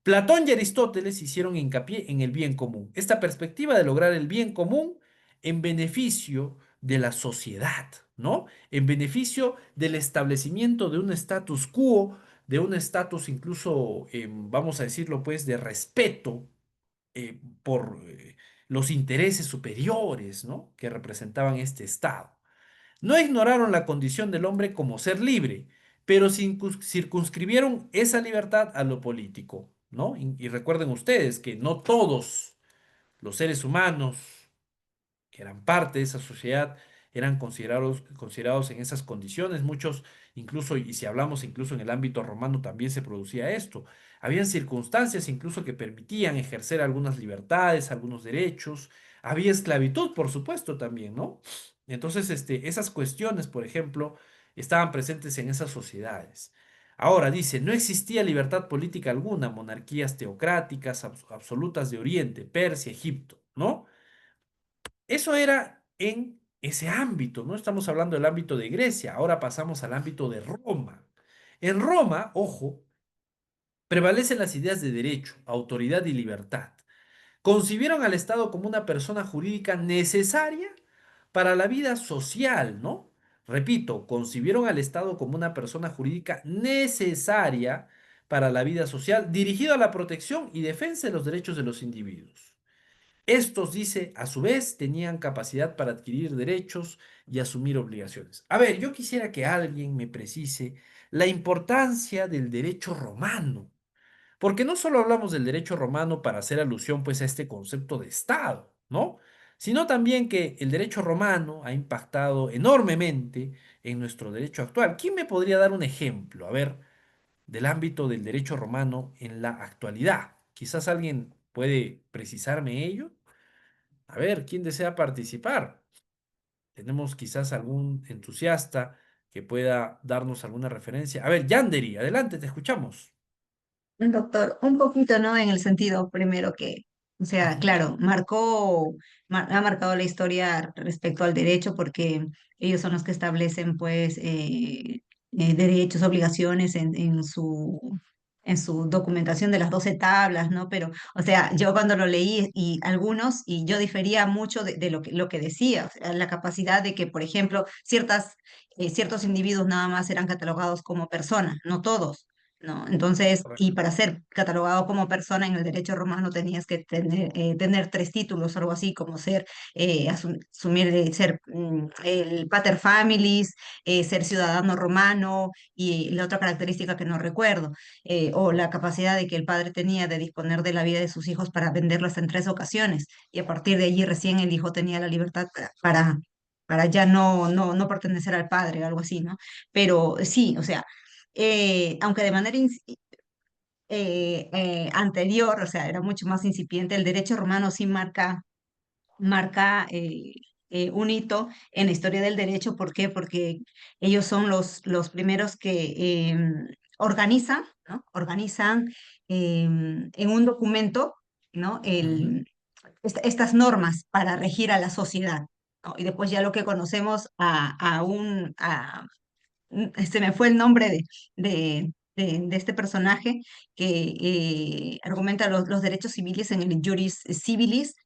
Platón y Aristóteles hicieron hincapié en el bien común. Esta perspectiva de lograr el bien común en beneficio de la sociedad, ¿no? En beneficio del establecimiento de un status quo, de un estatus incluso, vamos a decirlo pues, de respeto por los intereses superiores, ¿no? Que representaban este Estado. No ignoraron la condición del hombre como ser libre, pero circunscribieron esa libertad a lo político, ¿no? Y recuerden ustedes que no todos los seres humanos que eran parte de esa sociedad eran considerados en esas condiciones. Muchos, incluso, y si hablamos incluso en el ámbito romano, también se producía esto. Habían circunstancias incluso que permitían ejercer algunas libertades, algunos derechos. Había esclavitud, por supuesto, también, ¿no? Entonces, esas cuestiones, por ejemplo, estaban presentes en esas sociedades. Ahora dice, no existía libertad política alguna, monarquías teocráticas absolutas de Oriente, Persia, Egipto, ¿no? Eso era en ese ámbito, no estamos hablando del ámbito de Grecia, ahora pasamos al ámbito de Roma. En Roma, ojo, prevalecen las ideas de derecho, autoridad y libertad. Concibieron al Estado como una persona jurídica necesaria para la vida social, ¿no? Repito, concibieron al Estado como una persona jurídica necesaria para la vida social, dirigido a la protección y defensa de los derechos de los individuos. Estos, dice, a su vez, tenían capacidad para adquirir derechos y asumir obligaciones. A ver, yo quisiera que alguien me precise la importancia del derecho romano, porque no solo hablamos del derecho romano para hacer alusión pues a este concepto de Estado, ¿no? Sino también que el derecho romano ha impactado enormemente en nuestro derecho actual. ¿Quién me podría dar un ejemplo, a ver, del ámbito del derecho romano en la actualidad? Quizás alguien puede precisarme ello. A ver, ¿quién desea participar? Tenemos quizás algún entusiasta que pueda darnos alguna referencia. A ver, Yanderi, adelante, te escuchamos. Doctor, un poquito, ¿no? En el sentido, primero que, o sea, claro, ha marcado la historia respecto al derecho porque ellos son los que establecen, pues, derechos, obligaciones en su documentación de las 12 tablas, ¿no? Pero, o sea, yo cuando lo leí y yo difería mucho de lo que decía, o sea, la capacidad de que, por ejemplo, ciertos individuos nada más eran catalogados como personas, no todos. ¿No? Entonces, y para ser catalogado como persona en el derecho romano tenías que tener 3 títulos, algo así, como ser el pater familis, ser ciudadano romano, y la otra característica que no recuerdo, o la capacidad de que el padre tenía de disponer de la vida de sus hijos para venderlas en 3 ocasiones, y a partir de allí recién el hijo tenía la libertad para ya no pertenecer al padre, algo así, ¿no? Pero sí, o sea, aunque de manera anterior, o sea, era mucho más incipiente, el derecho romano sí marca un hito en la historia del derecho. ¿Por qué? Porque ellos son los primeros que organizan, ¿no? Organizan en un documento, ¿no? Estas normas para regir a la sociedad, ¿no? Y después ya lo que conocemos se me fue el nombre de este personaje que argumenta los derechos civiles en el Juris Civilis,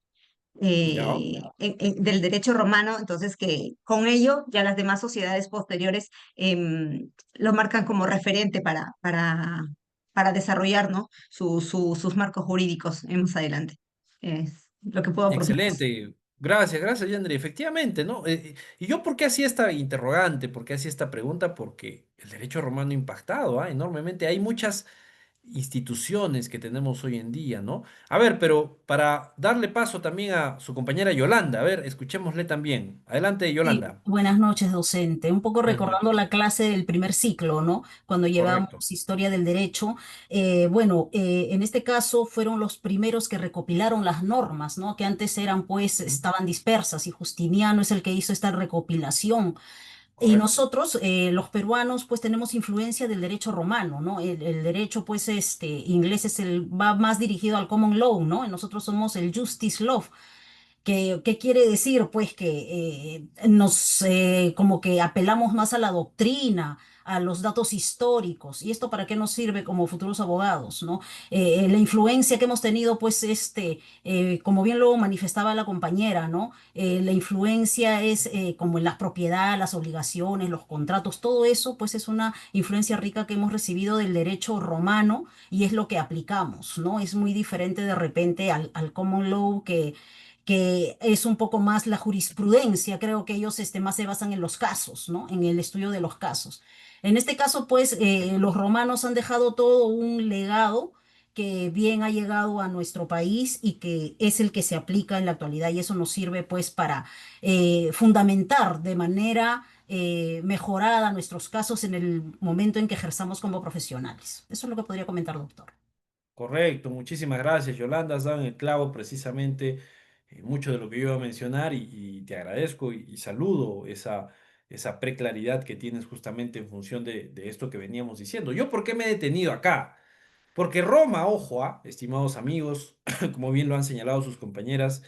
Ya. del derecho romano. Entonces que con ello ya las demás sociedades posteriores lo marcan como referente para desarrollar, ¿no? Sus marcos jurídicos más adelante. Es lo que puedo aportar. Excelente. Gracias, Yandri. Efectivamente, ¿no? ¿Y yo por qué hacía esta interrogante? ¿Por qué hacía esta pregunta? Porque el derecho romano ha impactado, enormemente. Hay muchas instituciones que tenemos hoy en día, ¿no? A ver, pero para darle paso también a su compañera Yolanda, a ver, escuchémosle también. Adelante, Sí, Yolanda. buenas noches, docente. Un poco Buenas recordando noches. la clase del primer ciclo, ¿no? Cuando Correcto. llevamos historia del derecho. En este caso fueron los primeros que recopilaron las normas, ¿no? Que antes eran, pues, estaban dispersas y Justiniano es el que hizo esta recopilación. Y Correcto. nosotros, los peruanos, pues tenemos influencia del derecho romano, ¿no? El derecho, pues, inglés va más dirigido al common law, ¿no? Y nosotros somos el justice law. ¿Qué quiere decir? Pues que como que apelamos más a la doctrina, a los datos históricos. ¿Y esto para qué nos sirve como futuros abogados, ¿no? La influencia que hemos tenido, pues, como bien lo manifestaba la compañera, ¿no? La influencia es como en la propiedad, las obligaciones, los contratos, todo eso, pues, es una influencia rica que hemos recibido del derecho romano y es lo que aplicamos, ¿no? Es muy diferente de repente al common law que es un poco más la jurisprudencia, creo que ellos más se basan en los casos, ¿no? En el estudio de los casos. En este caso, pues, los romanos han dejado todo un legado que bien ha llegado a nuestro país y que es el que se aplica en la actualidad y eso nos sirve pues para fundamentar de manera mejorada nuestros casos en el momento en que ejerzamos como profesionales. Eso es lo que podría comentar, doctor. Correcto, muchísimas gracias, Yolanda. Has dado en el clavo precisamente mucho de lo que yo iba a mencionar y te agradezco y saludo esa preclaridad que tienes justamente en función de esto que veníamos diciendo. ¿Yo por qué me he detenido acá? Porque Roma, ojo, estimados amigos, como bien lo han señalado sus compañeras,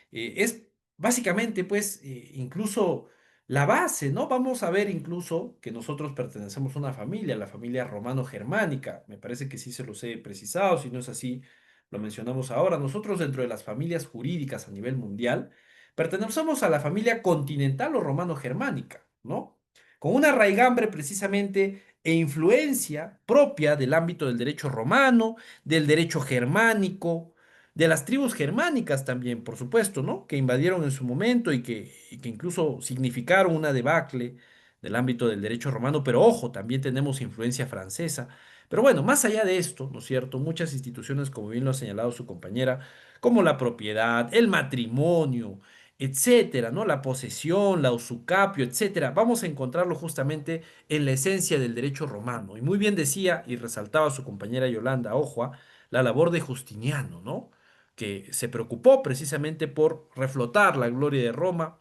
es básicamente, pues, incluso la base, ¿no? Vamos a ver incluso que nosotros pertenecemos a una familia, la familia romano-germánica. Me parece que sí se los he precisado, si no es así, lo mencionamos ahora. Nosotros dentro de las familias jurídicas a nivel mundial, pertenecemos a la familia continental o romano-germánica, ¿no? Con una raigambre precisamente e influencia propia del ámbito del derecho romano, del derecho germánico, de las tribus germánicas también, por supuesto, ¿no? Que invadieron en su momento y que incluso significaron una debacle del ámbito del derecho romano, pero ojo, también tenemos influencia francesa. Pero bueno, más allá de esto, ¿no es cierto? Muchas instituciones, como bien lo ha señalado su compañera, como la propiedad, el matrimonio, etcétera, ¿no? La posesión, la usucapio, etcétera, vamos a encontrarlo justamente en la esencia del derecho romano. Y muy bien decía y resaltaba su compañera Yolanda Ojua la labor de Justiniano, ¿no? Que se preocupó precisamente por reflotar la gloria de Roma,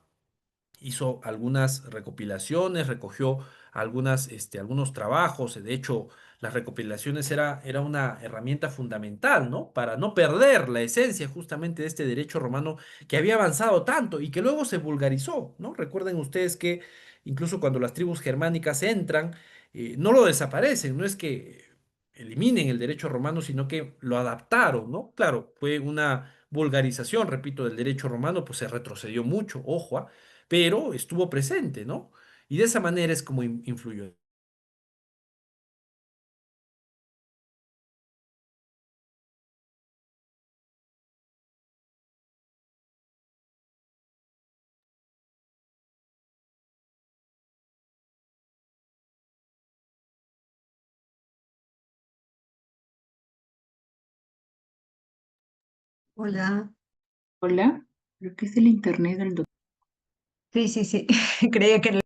hizo algunas recopilaciones, recogió algunos trabajos, de hecho, las recopilaciones era una herramienta fundamental, ¿no? Para no perder la esencia justamente de este derecho romano que había avanzado tanto y que luego se vulgarizó, ¿no? Recuerden ustedes que incluso cuando las tribus germánicas entran, no lo desaparecen, no es que eliminen el derecho romano, sino que lo adaptaron, ¿no? Claro, fue una vulgarización, repito, del derecho romano, pues se retrocedió mucho, ojo, pero estuvo presente, ¿no? Y de esa manera es como influyó. Hola. Hola, creo que es el internet del doctor. Sí, sí, sí. Creía que...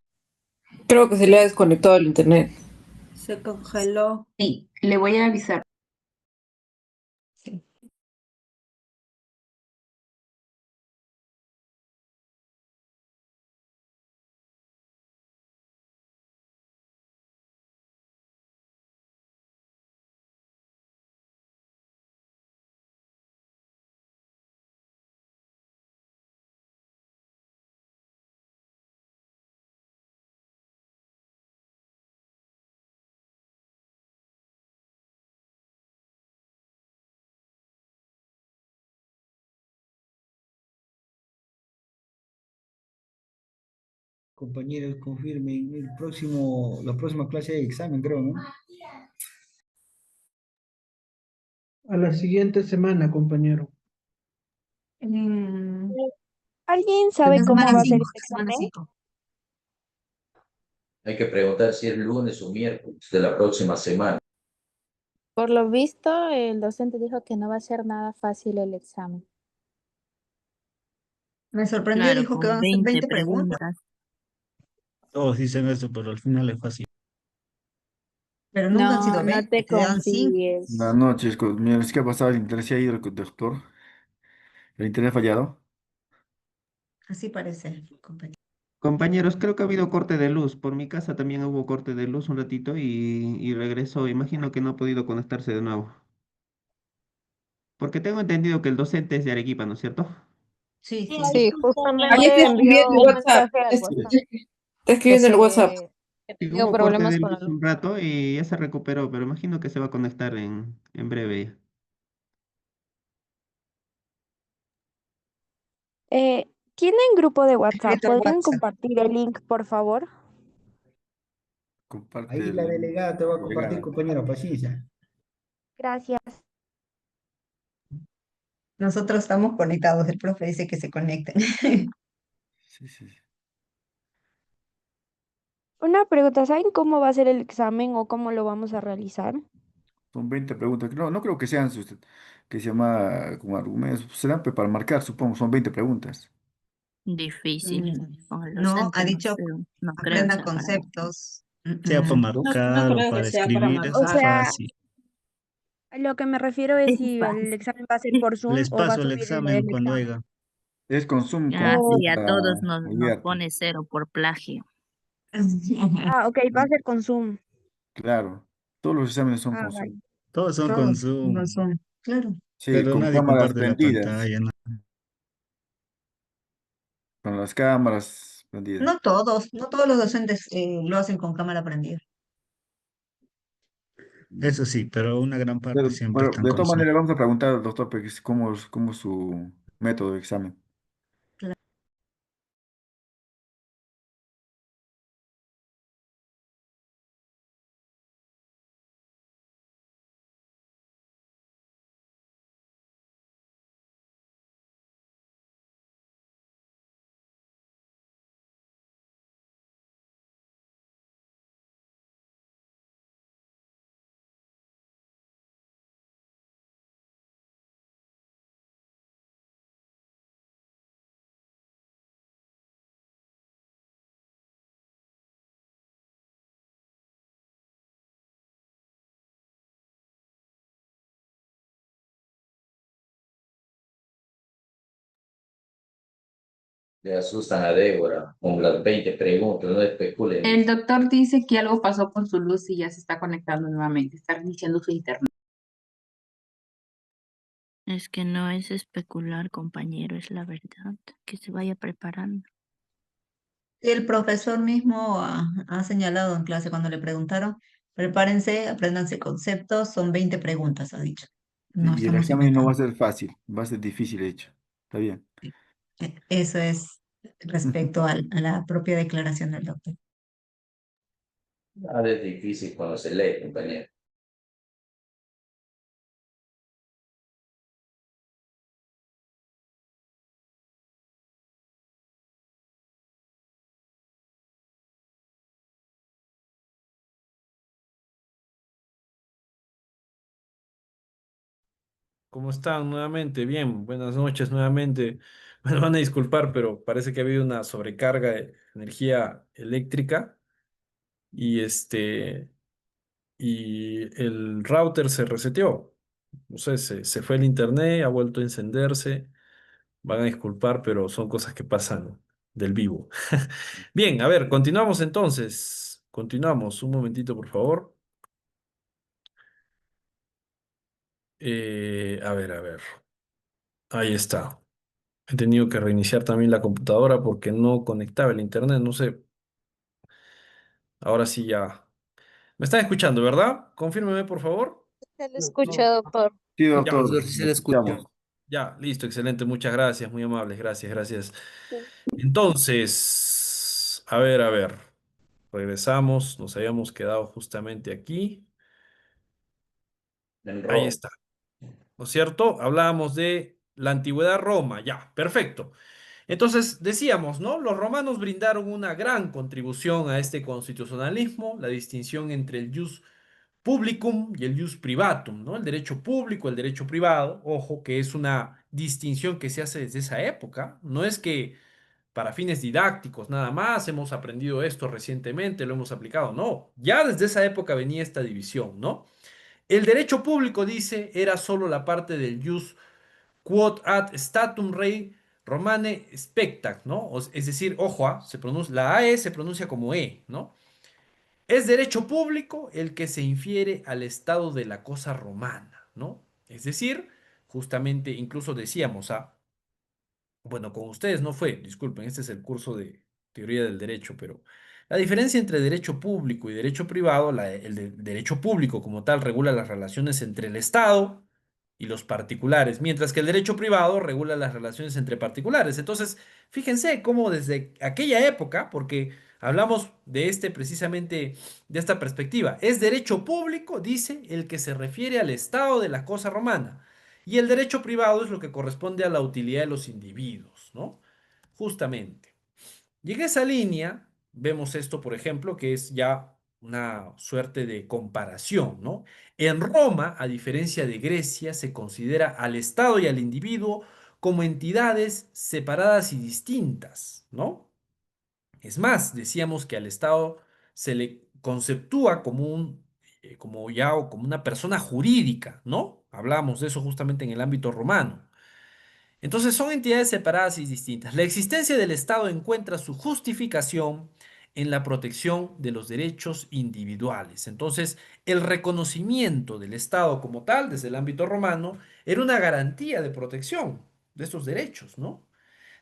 Creo que se le ha desconectado el internet. Se congeló. Sí, le voy a avisar. Sí. Compañeros, confirmen, la próxima clase de examen, creo, ¿no? A la siguiente semana, compañero. ¿Alguien sabe La cómo semana va a ser 5, este semana examen? 5. Hay que preguntar si es lunes o miércoles de la próxima semana. Por lo visto, el docente dijo que no va a ser nada fácil el examen. Me sorprendió, Claro, dijo que con van a ser 20 20 preguntas, preguntas. Todos dicen eso, pero al final es fácil. pero nunca han sido No, no 20, te te dan 5. Buenas confíes. noches. Mira, ¿qué ha pasado? ¿El internet se ha ido, doctor? ¿El internet ha fallado? Así parece, compañero. Compañeros, creo que ha habido corte de luz. Por mi casa también hubo corte de luz un ratito y regresó. Imagino que no ha podido conectarse de nuevo. Porque tengo entendido que el docente es de Arequipa, ¿no es cierto? Sí, Sí, sí. ahí Sí, está Ahí justamente te escribí envió en el un WhatsApp. mensaje al WhatsApp Te escribí en el WhatsApp. que Sí, tenía hubo corte problemas de con la luz luz. un rato y ya se recuperó, pero imagino que se va a conectar en breve ya. ¿Tienen grupo de WhatsApp? Escrito al ¿Podrían WhatsApp. compartir el link, por favor? Comparte Ahí la delegada te va a compartir, delegada. compañero, paciencia. Gracias. Nosotros estamos conectados, el profe dice que se conecten. Sí, sí. Una pregunta, ¿saben cómo va a ser el examen o cómo lo vamos a realizar? Son 20 preguntas. No, no creo que sean que se llama como argumentos. Serán para marcar, supongo. Son 20 preguntas. Difícil. Con el No, ha docente no dicho sé, no creo aprendan sea para eso. conceptos. Sea para No, no marcar o creo que para sea para escribir, es O marcar. sea, fácil. a lo que me refiero es Es si el fácil. examen va a ser por Zoom Les o va a paso el subir examen el cuando examen. haya. Es con Zoom, con Así a pregunta todos nos abierta. pone cero por plagio. Ah, ok, va a ser con Zoom. Claro. Todos los exámenes son Ah, con Zoom. vale. Todos son con Todos no Zoom, son, claro. Sí, pero con nadie cámaras comparte la prendidas. pantalla, ¿no? Con las cámaras prendidas. No todos los docentes lo hacen con cámara prendida. Eso sí, pero una gran parte Pero, siempre bueno, están de con todas Zoom. maneras, vamos a preguntar al doctor Pérez cómo es su método de examen. Le asustan a Débora con las 20 preguntas, no especulen. El doctor dice que algo pasó con su luz y ya se está conectando nuevamente, está reiniciando su internet. Es que no es especular, compañero, es la verdad. Que se vaya preparando. El profesor mismo ha señalado en clase cuando le preguntaron, prepárense, apréndanse conceptos, son 20 preguntas, ha dicho. No Y el estamos examen no va a inventando. ser fácil, va a ser difícil, de hecho. Está bien. Eso es respecto a la propia declaración del doctor. Nada es difícil cuando se lee, compañero. ¿Cómo están nuevamente? Bien, buenas noches nuevamente. Me van a disculpar, pero parece que ha habido una sobrecarga de energía eléctrica y y el router se reseteó. No sé, se fue el internet, ha vuelto a encenderse. Van a disculpar, pero son cosas que pasan del vivo. Bien, a ver, continuamos entonces. Continuamos. Un momentito, por favor. A ver, a ver. Ahí está. He tenido que reiniciar también la computadora porque no conectaba el internet. No sé. Ahora sí ya. ¿Me están escuchando, verdad? Confírmeme, por favor. Se le escucha, doctor. Sí, Ya, doctor, Profesor, sí se lo le escucha. escuchamos. ya, listo, excelente. Muchas gracias, muy amables. Gracias, gracias. Entonces, a ver, a ver. Regresamos. Nos habíamos quedado justamente aquí. En Ahí Roma. está. ¿No es cierto? Hablábamos de la antigüedad Roma. Ya, perfecto. Entonces, decíamos, ¿no? Los romanos brindaron una gran contribución a este constitucionalismo, la distinción entre el jus publicum y el ius privatum, ¿no? El derecho público, el derecho privado, ojo, que es una distinción que se hace desde esa época. No es que para fines didácticos nada más hemos aprendido esto recientemente, lo hemos aplicado, no. Ya desde esa época venía esta división, ¿no? El derecho público, dice, era solo la parte del ius quod ad statum rei romane spectat, ¿no? Es decir, ojo, la AE se pronuncia como E, ¿no? Es derecho público el que se infiere al estado de la cosa romana, ¿no? Es decir, justamente, incluso decíamos, bueno, con ustedes no fue, disculpen, este es el curso de teoría del derecho, pero la diferencia entre derecho público y derecho privado, derecho público como tal regula las relaciones entre el Estado y los particulares, mientras que el derecho privado regula las relaciones entre particulares. Entonces, fíjense cómo desde aquella época, porque hablamos de precisamente, de esta perspectiva, es derecho público, dice, el que se refiere al estado de la cosa romana. Y el derecho privado es lo que corresponde a la utilidad de los individuos, ¿no? Justamente. Y en esa línea vemos esto, por ejemplo, que es ya una suerte de comparación, ¿no? En Roma, a diferencia de Grecia, se considera al Estado y al individuo como entidades separadas y distintas, ¿no? Es más, decíamos que al Estado se le conceptúa como o como una persona jurídica, ¿no? Hablamos de eso justamente en el ámbito romano. Entonces son entidades separadas y distintas. La existencia del Estado encuentra su justificación en la protección de los derechos individuales. Entonces, el reconocimiento del Estado como tal, desde el ámbito romano, era una garantía de protección de estos derechos, ¿no?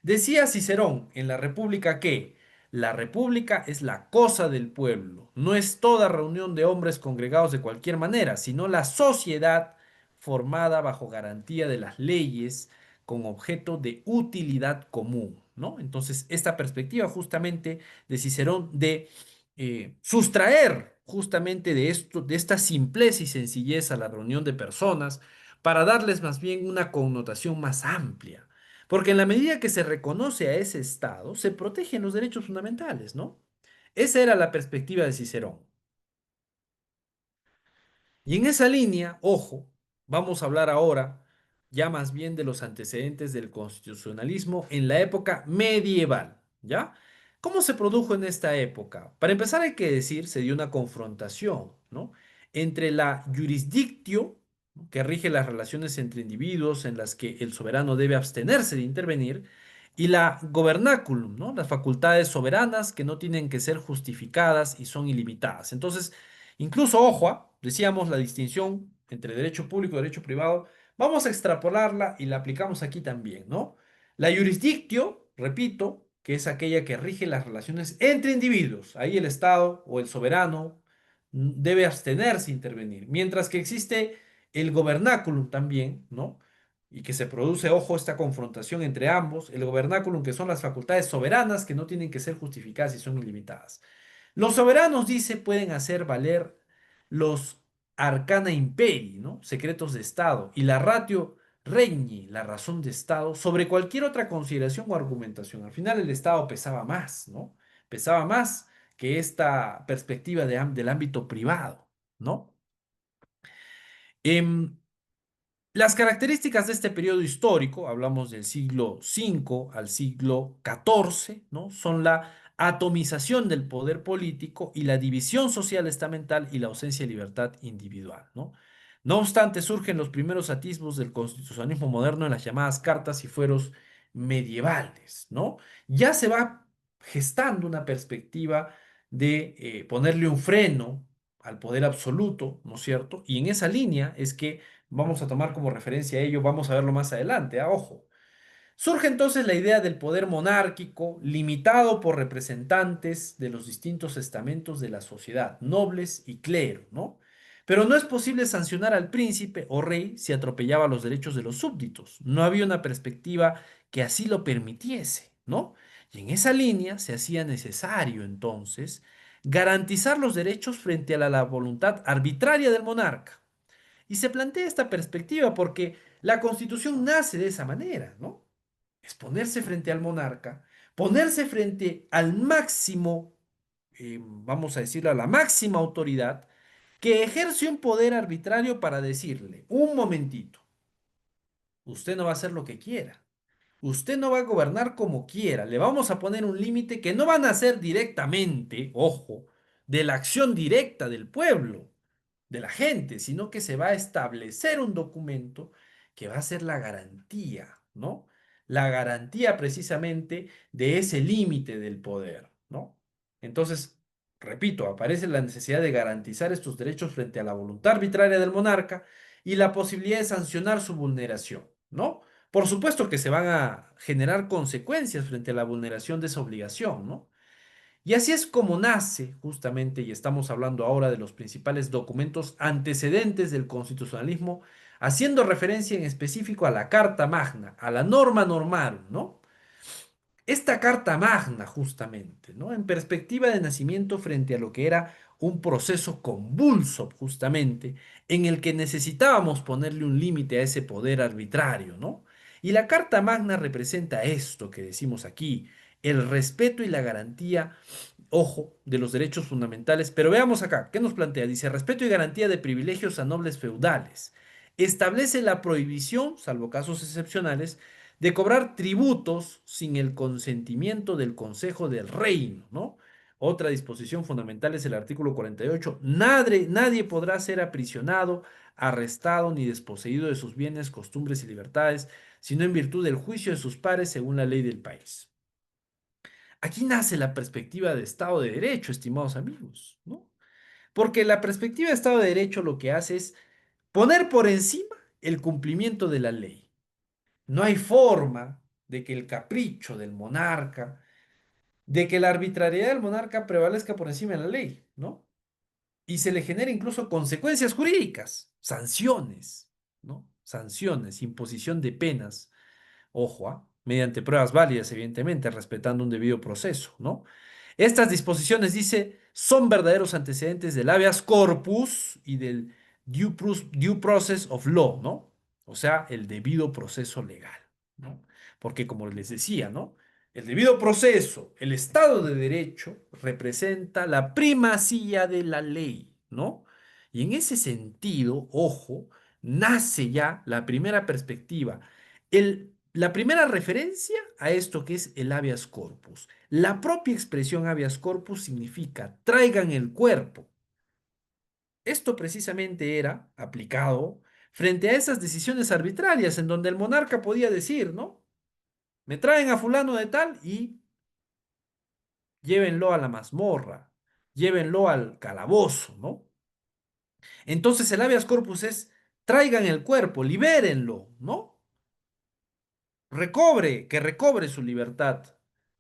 Decía Cicerón en la República que la República es la cosa del pueblo, no es toda reunión de hombres congregados de cualquier manera, sino la sociedad formada bajo garantía de las leyes con objeto de utilidad común, ¿no? Entonces, esta perspectiva justamente de Cicerón de sustraer justamente de esto, de esta simpleza y sencillez a la reunión de personas, para darles más bien una connotación más amplia. Porque en la medida que se reconoce a ese Estado, se protegen los derechos fundamentales, ¿no? Esa era la perspectiva de Cicerón. Y en esa línea, ojo, vamos a hablar ahora ya más bien de los antecedentes del constitucionalismo en la época medieval, ¿ya? ¿Cómo se produjo en esta época? Para empezar hay que decir, se dio una confrontación, ¿no? Entre la jurisdictio, ¿no?, que rige las relaciones entre individuos en las que el soberano debe abstenerse de intervenir, y la gobernaculum, ¿no?, las facultades soberanas que no tienen que ser justificadas y son ilimitadas. Entonces, incluso, ojo, decíamos la distinción entre derecho público y derecho privado, vamos a extrapolarla y la aplicamos aquí también, ¿no? La jurisdictio, repito, que es aquella que rige las relaciones entre individuos. Ahí el Estado o el soberano debe abstenerse de intervenir. Mientras que existe el gobernaculum también, ¿no? Y que se produce, ojo, esta confrontación entre ambos. El gobernaculum, que son las facultades soberanas que no tienen que ser justificadas y son ilimitadas. Los soberanos, dice, pueden hacer valer los arcana imperi, ¿no?, secretos de Estado, y la ratio regni, la razón de Estado, sobre cualquier otra consideración o argumentación. Al final el Estado pesaba más, ¿no? Pesaba más que esta perspectiva del ámbito privado, ¿no? Las características de este periodo histórico, hablamos del siglo V al siglo XIV, ¿no?, son la atomización del poder político y la división social estamental y la ausencia de libertad individual, ¿no? No obstante, surgen los primeros atisbos del constitucionalismo moderno en las llamadas cartas y fueros medievales, ¿no? Ya se va gestando una perspectiva de ponerle un freno al poder absoluto, ¿no es cierto? Y en esa línea es que vamos a tomar como referencia a ello, vamos a verlo más adelante, ojo. Surge entonces la idea del poder monárquico limitado por representantes de los distintos estamentos de la sociedad, nobles y clero, ¿no? Pero no es posible sancionar al príncipe o rey si atropellaba los derechos de los súbditos. No había una perspectiva que así lo permitiese, ¿no? Y en esa línea se hacía necesario entonces garantizar los derechos frente a la voluntad arbitraria del monarca. Y se plantea esta perspectiva porque la Constitución nace de esa manera, ¿no? Es ponerse frente al monarca, ponerse frente al máximo, vamos a decirlo, a la máxima autoridad, que ejerce un poder arbitrario para decirle, un momentito, usted no va a hacer lo que quiera. Usted no va a gobernar como quiera. Le vamos a poner un límite que no van a hacer directamente, ojo, de la acción directa del pueblo, de la gente, sino que se va a establecer un documento que va a ser la garantía, ¿no? La garantía precisamente de ese límite del poder, ¿no? Entonces, repito, aparece la necesidad de garantizar estos derechos frente a la voluntad arbitraria del monarca y la posibilidad de sancionar su vulneración, ¿no? Por supuesto que se van a generar consecuencias frente a la vulneración de esa obligación, ¿no? Y así es como nace justamente, y estamos hablando ahora de los principales documentos antecedentes del constitucionalismo, haciendo referencia en específico a la Carta Magna, a la Norma Normarum, ¿no? Esta Carta Magna, justamente, ¿no? En perspectiva de nacimiento frente a lo que era un proceso convulso, justamente, en el que necesitábamos ponerle un límite a ese poder arbitrario, ¿no? Y la Carta Magna representa esto que decimos aquí, el respeto y la garantía, ojo, de los derechos fundamentales. Pero veamos acá, ¿qué nos plantea? Dice, respeto y garantía de privilegios a nobles feudales. Establece la prohibición, salvo casos excepcionales, de cobrar tributos sin el consentimiento del Consejo del Reino, ¿no? Otra disposición fundamental es el artículo 48. Nadie podrá ser aprisionado, arrestado ni desposeído de sus bienes, costumbres y libertades, sino en virtud del juicio de sus pares según la ley del país. Aquí nace la perspectiva de Estado de Derecho, estimados amigos, ¿no? Porque la perspectiva de Estado de Derecho lo que hace es poner por encima el cumplimiento de la ley. No hay forma de que el capricho del monarca, de que la arbitrariedad del monarca prevalezca por encima de la ley, ¿no? Y se le genera incluso consecuencias jurídicas, sanciones, ¿no? Sanciones, imposición de penas, ojo, mediante pruebas válidas, evidentemente, respetando un debido proceso, ¿no? Estas disposiciones, dice, son verdaderos antecedentes del habeas corpus y del due process of law, ¿no? O sea, el debido proceso legal, ¿no? Porque como les decía, ¿no? El debido proceso, el Estado de Derecho, representa la primacía de la ley, ¿no? Y en ese sentido, ojo, nace ya la primera perspectiva, la primera referencia a esto que es el habeas corpus. La propia expresión habeas corpus significa traigan el cuerpo. Esto precisamente era aplicado frente a esas decisiones arbitrarias en donde el monarca podía decir, ¿no? Me traen a fulano de tal y llévenlo a la mazmorra, llévenlo al calabozo, ¿no? Entonces el habeas corpus es traigan el cuerpo, libérenlo, ¿no? Que recobre su libertad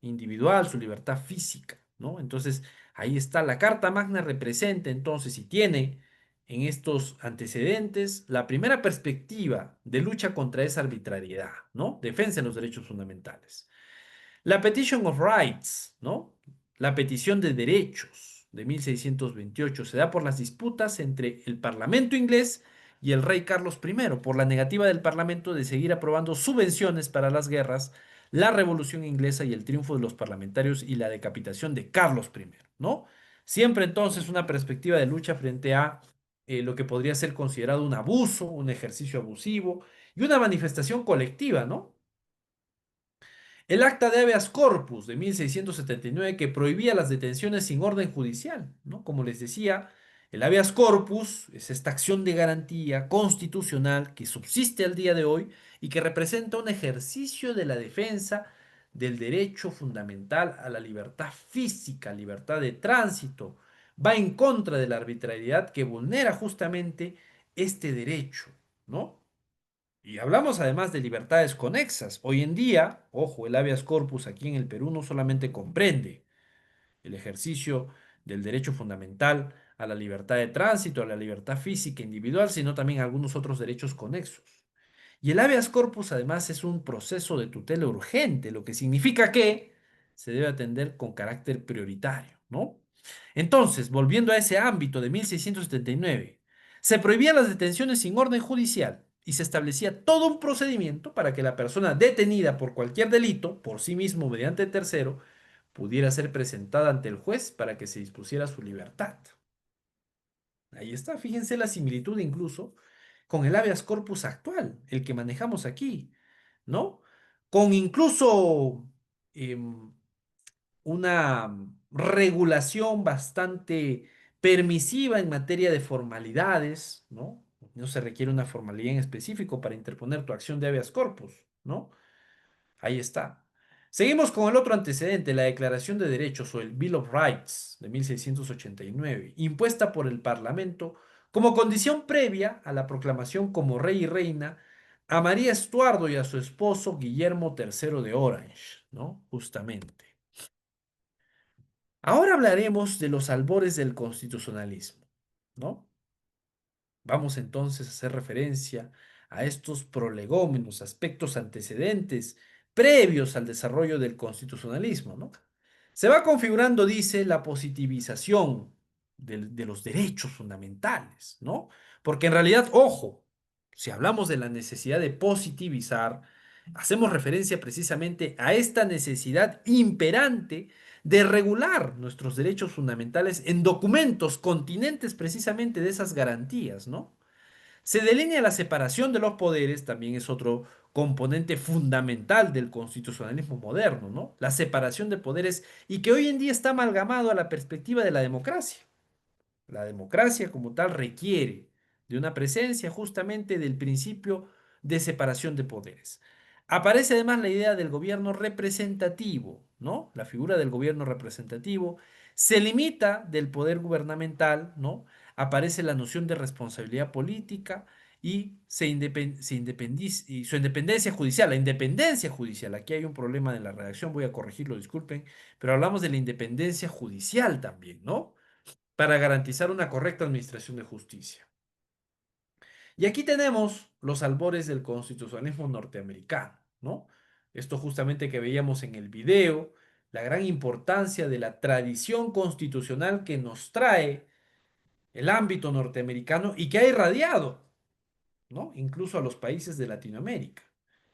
individual, su libertad física, ¿no? Entonces, ahí está, la Carta Magna representa entonces y tiene en estos antecedentes la primera perspectiva de lucha contra esa arbitrariedad, ¿no? Defensa de los derechos fundamentales. La Petition of Rights, ¿no? La petición de derechos de 1628 se da por las disputas entre el Parlamento inglés y el rey Carlos I, por la negativa del Parlamento de seguir aprobando subvenciones para las guerras, la Revolución Inglesa y el triunfo de los parlamentarios y la decapitación de Carlos I, ¿no? Siempre entonces una perspectiva de lucha frente a lo que podría ser considerado un abuso, un ejercicio abusivo y una manifestación colectiva, ¿no? El acta de habeas corpus de 1679 que prohibía las detenciones sin orden judicial, ¿no? Como les decía, el habeas corpus es esta acción de garantía constitucional que subsiste al día de hoy y que representa un ejercicio de la defensa del derecho fundamental a la libertad física, libertad de tránsito. Va en contra de la arbitrariedad que vulnera justamente este derecho, ¿no? Y hablamos además de libertades conexas. Hoy en día, ojo, el habeas corpus aquí en el Perú no solamente comprende el ejercicio del derecho fundamental a la libertad de tránsito, a la libertad física individual, sino también algunos otros derechos conexos. Y el habeas corpus además es un proceso de tutela urgente, lo que significa que se debe atender con carácter prioritario, ¿no? Entonces, volviendo a ese ámbito de 1679, se prohibían las detenciones sin orden judicial y se establecía todo un procedimiento para que la persona detenida por cualquier delito, por sí mismo o mediante tercero, pudiera ser presentada ante el juez para que se dispusiera su libertad. Ahí está, fíjense la similitud incluso con el habeas corpus actual, el que manejamos aquí, ¿no? Con incluso em, una regulación bastante permisiva en materia de formalidades, ¿no? No se requiere una formalidad en específico para interponer tu acción de habeas corpus, ¿no? Ahí está. Seguimos con el otro antecedente, la Declaración de Derechos o el Bill of Rights de 1689, impuesta por el Parlamento como condición previa a la proclamación como rey y reina a María Estuardo y a su esposo Guillermo III de Orange, ¿no? Justamente. Ahora hablaremos de los albores del constitucionalismo, ¿no? Vamos entonces a hacer referencia a estos prolegómenos, aspectos antecedentes previos al desarrollo del constitucionalismo, ¿no? Se va configurando, dice, la positivización de los derechos fundamentales, ¿no? Porque en realidad, ojo, si hablamos de la necesidad de positivizar, hacemos referencia precisamente a esta necesidad imperante de regular nuestros derechos fundamentales en documentos continentes precisamente de esas garantías, ¿no? Se delinea la separación de los poderes, también es otro componente fundamental del constitucionalismo moderno, ¿no? La separación de poderes y que hoy en día está amalgamado a la perspectiva de la democracia. La democracia como tal requiere de una presencia justamente del principio de separación de poderes. Aparece además la idea del gobierno representativo, ¿no? La figura del gobierno representativo se limita del poder gubernamental, ¿no? Aparece la noción de responsabilidad política y y su independencia judicial, la independencia judicial. Aquí hay un problema de la redacción, voy a corregirlo, disculpen, pero hablamos de la independencia judicial también, ¿no? Para garantizar una correcta administración de justicia. Y aquí tenemos los albores del constitucionalismo norteamericano, ¿no? Esto justamente que veíamos en el video, la gran importancia de la tradición constitucional que nos trae el ámbito norteamericano y que ha irradiado, ¿no? Incluso a los países de Latinoamérica.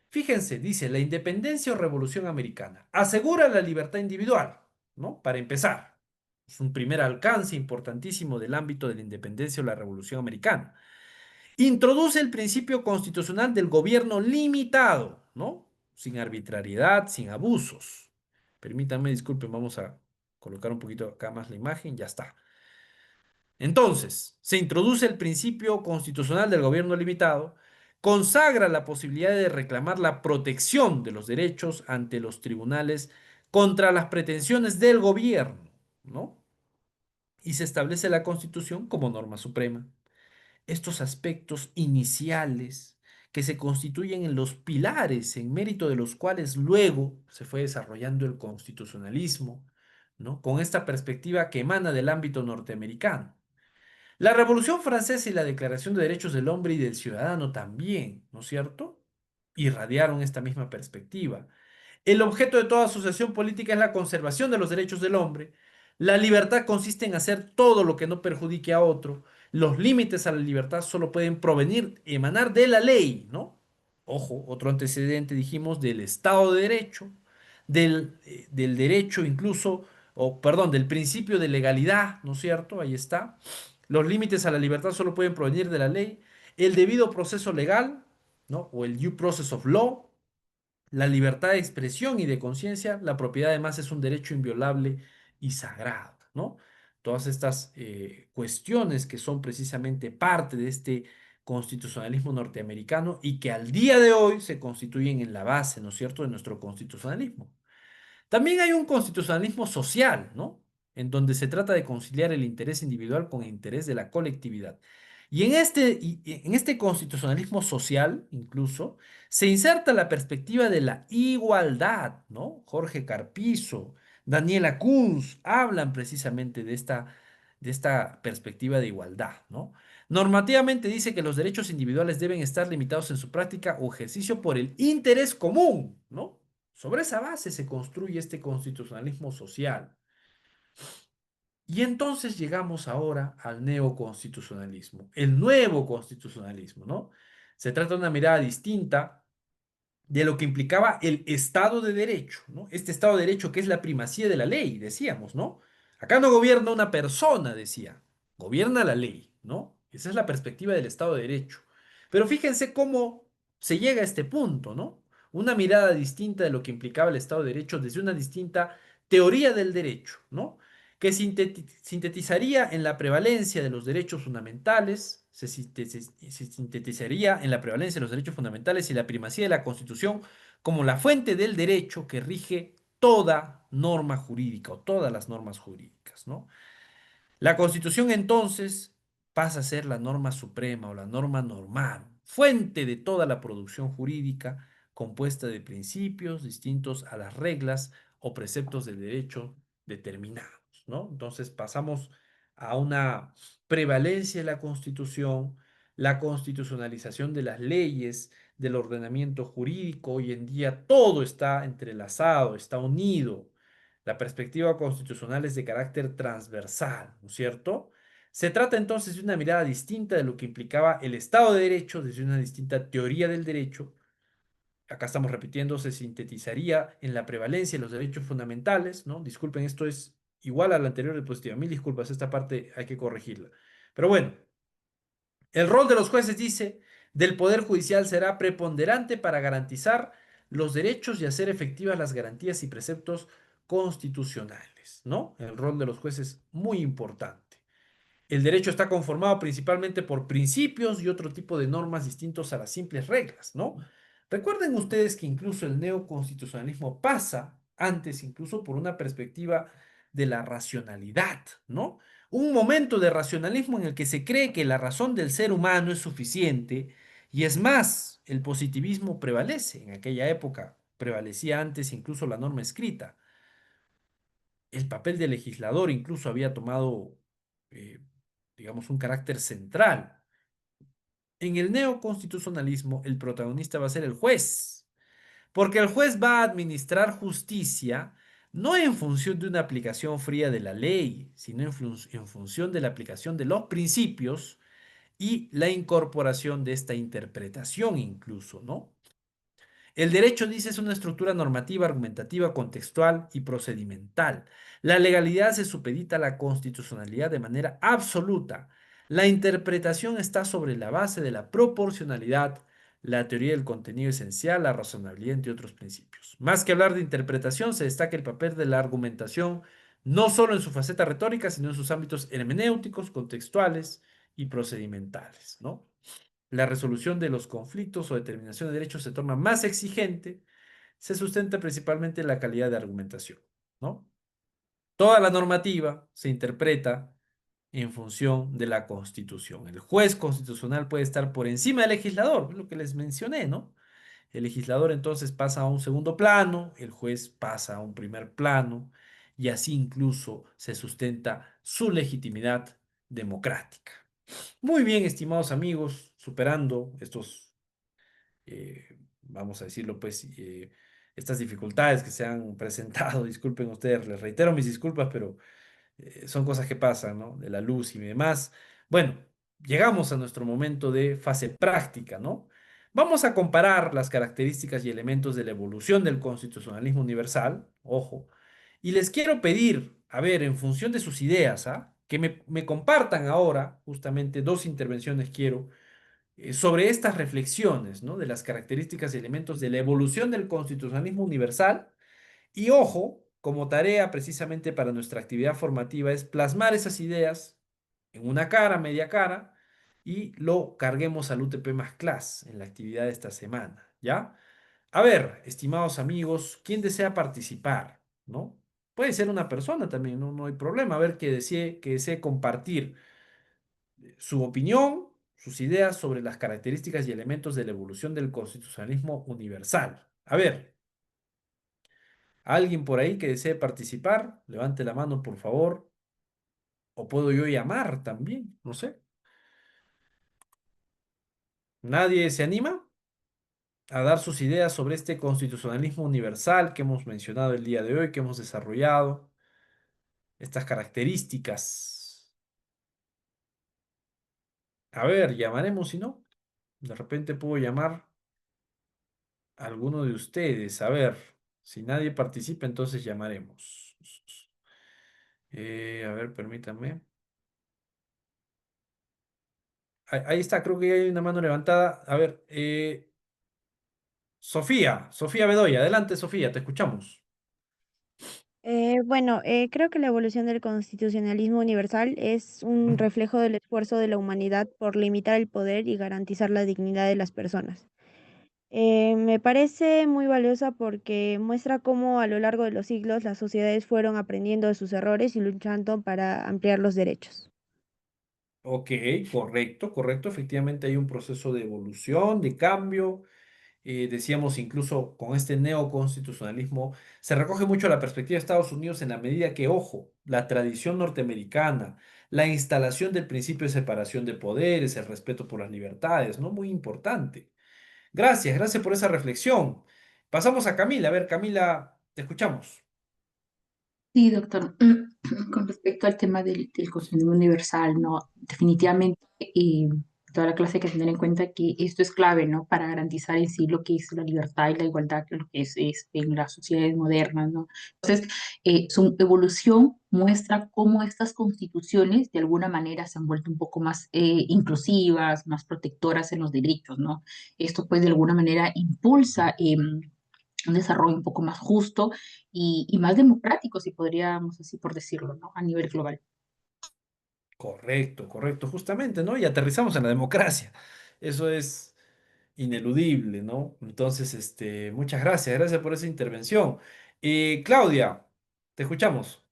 Fíjense, dice, la independencia o revolución americana asegura la libertad individual, ¿no? Para empezar. Es un primer alcance importantísimo del ámbito de la independencia o la revolución americana. Introduce el principio constitucional del gobierno limitado, ¿no? Sin arbitrariedad, sin abusos. Permítanme, disculpen, vamos a colocar un poquito acá más la imagen, ya está. Entonces, se introduce el principio constitucional del gobierno limitado, consagra la posibilidad de reclamar la protección de los derechos ante los tribunales contra las pretensiones del gobierno, ¿no? Y se establece la Constitución como norma suprema. Estos aspectos iniciales que se constituyen en los pilares en mérito de los cuales luego se fue desarrollando el constitucionalismo, ¿no? Con esta perspectiva que emana del ámbito norteamericano. La Revolución Francesa y la Declaración de Derechos del Hombre y del Ciudadano también, ¿no es cierto? Irradiaron esta misma perspectiva. El objeto de toda asociación política es la conservación de los derechos del hombre. La libertad consiste en hacer todo lo que no perjudique a otro. Los límites a la libertad solo pueden provenir, emanar de la ley, ¿no? Ojo, otro antecedente, dijimos, del Estado de Derecho, del derecho incluso, o perdón, del principio de legalidad, ¿no es cierto? Ahí está. Los límites a la libertad solo pueden provenir de la ley. El debido proceso legal, ¿no? O el due process of law. La libertad de expresión y de conciencia, la propiedad además es un derecho inviolable y sagrado, ¿no? Todas estas cuestiones que son precisamente parte de este constitucionalismo norteamericano y que al día de hoy se constituyen en la base, ¿no es cierto?, de nuestro constitucionalismo. También hay un constitucionalismo social, ¿no? En donde se trata de conciliar el interés individual con el interés de la colectividad. Y en este constitucionalismo social, incluso, se inserta la perspectiva de la igualdad, ¿no? Jorge Carpizo, Daniela Kunz hablan precisamente de esta perspectiva de igualdad, ¿no? Normativamente dice que los derechos individuales deben estar limitados en su práctica o ejercicio por el interés común, ¿no? Sobre esa base se construye este constitucionalismo social. Y entonces llegamos ahora al neoconstitucionalismo, el nuevo constitucionalismo, ¿no? Se trata de una mirada distinta de lo que implicaba el Estado de Derecho, ¿no? Este Estado de Derecho que es la primacía de la ley, decíamos, ¿no? Acá no gobierna una persona, decía, gobierna la ley, ¿no? Esa es la perspectiva del Estado de Derecho. Pero fíjense cómo se llega a este punto, ¿no? Una mirada distinta de lo que implicaba el Estado de Derecho desde una distinta teoría del derecho, ¿no? Que sintetizaría en la prevalencia de los derechos fundamentales, se sintetizaría en la prevalencia de los derechos fundamentales y la primacía de la Constitución como la fuente del derecho que rige toda norma jurídica o todas las normas jurídicas, ¿no? La Constitución entonces pasa a ser la norma suprema o la norma normal, fuente de toda la producción jurídica compuesta de principios distintos a las reglas o preceptos del derecho determinados, ¿no? Entonces pasamos a una prevalencia de la Constitución, la constitucionalización de las leyes, del ordenamiento jurídico. Hoy en día todo está entrelazado, está unido. La perspectiva constitucional es de carácter transversal, ¿no es cierto? Se trata entonces de una mirada distinta de lo que implicaba el Estado de Derecho, desde una distinta teoría del derecho. Acá estamos repitiendo, se sintetizaría en la prevalencia de los derechos fundamentales, ¿no? Disculpen, esto es igual a la anterior diapositiva. Mil disculpas, esta parte hay que corregirla. Pero bueno, el rol de los jueces, dice, del Poder Judicial será preponderante para garantizar los derechos y hacer efectivas las garantías y preceptos constitucionales, ¿no? El rol de los jueces muy importante. El derecho está conformado principalmente por principios y otro tipo de normas distintos a las simples reglas, ¿no? Recuerden ustedes que incluso el neoconstitucionalismo pasa antes incluso por una perspectiva de la racionalidad, ¿no? Un momento de racionalismo en el que se cree que la razón del ser humano es suficiente y es más, el positivismo prevalece. En aquella época prevalecía antes incluso la norma escrita. El papel del legislador incluso había tomado, eh, digamos, un carácter central. En el neoconstitucionalismo, el protagonista va a ser el juez, porque el juez va a administrar justicia no en función de una aplicación fría de la ley, sino en función de la aplicación de los principios y la incorporación de esta interpretación incluso, ¿no? El derecho, dice, es una estructura normativa, argumentativa, contextual y procedimental. La legalidad se supedita a la constitucionalidad de manera absoluta. La interpretación está sobre la base de la proporcionalidad, la teoría del contenido esencial, la razonabilidad, entre otros principios. Más que hablar de interpretación, se destaca el papel de la argumentación, no solo en su faceta retórica, sino en sus ámbitos hermenéuticos, contextuales y procedimentales, ¿no? La resolución de los conflictos o determinación de derechos se torna más exigente, se sustenta principalmente en la calidad de argumentación, ¿no? Toda la normativa se interpreta en función de la Constitución. El juez constitucional puede estar por encima del legislador, es lo que les mencioné, ¿no? El legislador entonces pasa a un segundo plano, el juez pasa a un primer plano, y así incluso se sustenta su legitimidad democrática. Muy bien, estimados amigos, superando estos, vamos a decirlo, pues, estas dificultades que se han presentado, disculpen ustedes, les reitero mis disculpas, pero son cosas que pasan, ¿no? De la luz y demás. Bueno, llegamos a nuestro momento de fase práctica, ¿no? Vamos a comparar las características y elementos de la evolución del constitucionalismo universal, ojo, y les quiero pedir, a ver, en función de sus ideas, ¿ah? Que me compartan ahora, justamente dos intervenciones quiero, sobre estas reflexiones, ¿no? De las características y elementos de la evolución del constitucionalismo universal. Y ojo, como tarea precisamente para nuestra actividad formativa es plasmar esas ideas en una cara, media cara, y lo carguemos al UTP más clase en la actividad de esta semana, ¿ya? A ver, estimados amigos, ¿quién desea participar? ¿No? Puede ser una persona también, no, no hay problema. A ver, que desee compartir su opinión, sus ideas sobre las características y elementos de la evolución del constitucionalismo universal. A ver, ¿alguien por ahí que desee participar? Levante la mano, por favor. O puedo yo llamar también, no sé. ¿Nadie se anima a dar sus ideas sobre este constitucionalismo universal que hemos mencionado el día de hoy, que hemos desarrollado? Estas características. A ver, llamaremos si no. De repente puedo llamar a alguno de ustedes. A ver, si nadie participa, entonces llamaremos. A ver, permítanme. ahí está, creo que hay una mano levantada. A ver, Sofía Bedoya, adelante Sofía, te escuchamos. Creo que la evolución del constitucionalismo universal es un reflejo del esfuerzo de la humanidad por limitar el poder y garantizar la dignidad de las personas. Me parece muy valiosa porque muestra cómo a lo largo de los siglos las sociedades fueron aprendiendo de sus errores y luchando para ampliar los derechos. Ok, correcto, correcto. Efectivamente hay un proceso de evolución, de cambio. Decíamos incluso con este neoconstitucionalismo, se recoge mucho la perspectiva de Estados Unidos en la medida que, ojo, la tradición norteamericana, la instalación del principio de separación de poderes, el respeto por las libertades, ¿no? Muy importante. Gracias, gracias por esa reflexión. Pasamos a Camila. A ver, Camila, te escuchamos. Sí, doctor. Con respecto al tema del consumo universal, no, definitivamente toda la clase hay que tener en cuenta que esto es clave, ¿no? Para garantizar en sí lo que es la libertad y la igualdad, lo que es en las sociedades modernas, ¿no? Entonces, su evolución muestra cómo estas constituciones de alguna manera se han vuelto un poco más inclusivas, más protectoras en los derechos, ¿no? Esto pues de alguna manera impulsa un desarrollo un poco más justo y más democrático, si podríamos así por decirlo, ¿no? A nivel global. Correcto, correcto, justamente, ¿no? Y aterrizamos en la democracia. Eso es ineludible, ¿no? Entonces, muchas gracias, gracias por esa intervención. Claudia, te escuchamos.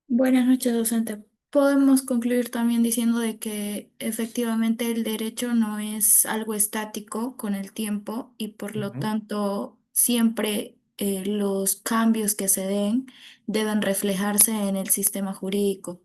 Buenas noches, docente. Podemos concluir también diciendo de que efectivamente el derecho no es algo estático con el tiempo y por lo Ujú. tanto siempre los cambios que se den deben reflejarse en el sistema jurídico.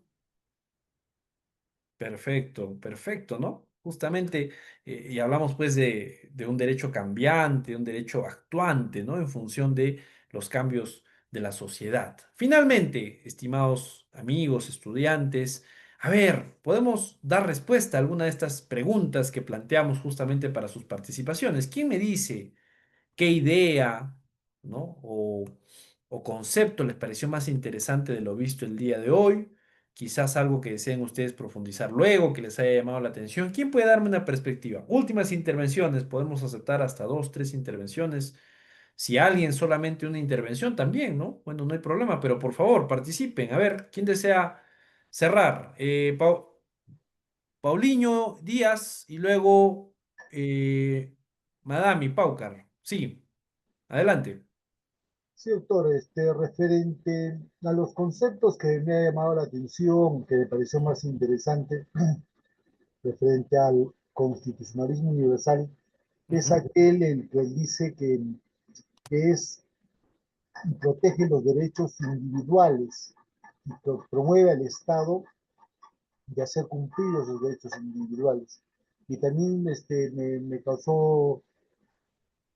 Perfecto, perfecto, ¿no? Justamente, y hablamos pues de un derecho cambiante, de un derecho actuante, ¿no? En función de los cambios de la sociedad. Finalmente, estimados amigos, estudiantes, a ver, ¿podemos dar respuesta a alguna de estas preguntas que planteamos justamente para sus participaciones? ¿Quién me dice qué idea, ¿no? O concepto les pareció más interesante de lo visto el día de hoy? Quizás algo que deseen ustedes profundizar luego, que les haya llamado la atención. ¿Quién puede darme una perspectiva? Últimas intervenciones, podemos aceptar hasta dos, tres intervenciones. Si alguien solamente una intervención también, ¿no? Bueno, no hay problema, pero por favor, participen. A ver, ¿quién desea cerrar? Paulinho Díaz y luego Madame Paucar. Sí, adelante. Sí, doctor, referente a los conceptos que me ha llamado la atención, que me pareció más interesante, referente al constitucionalismo universal, es Ujú. aquel en que él dice que es y protege los derechos individuales y promueve al Estado de hacer cumplir esos derechos individuales. Y también me causó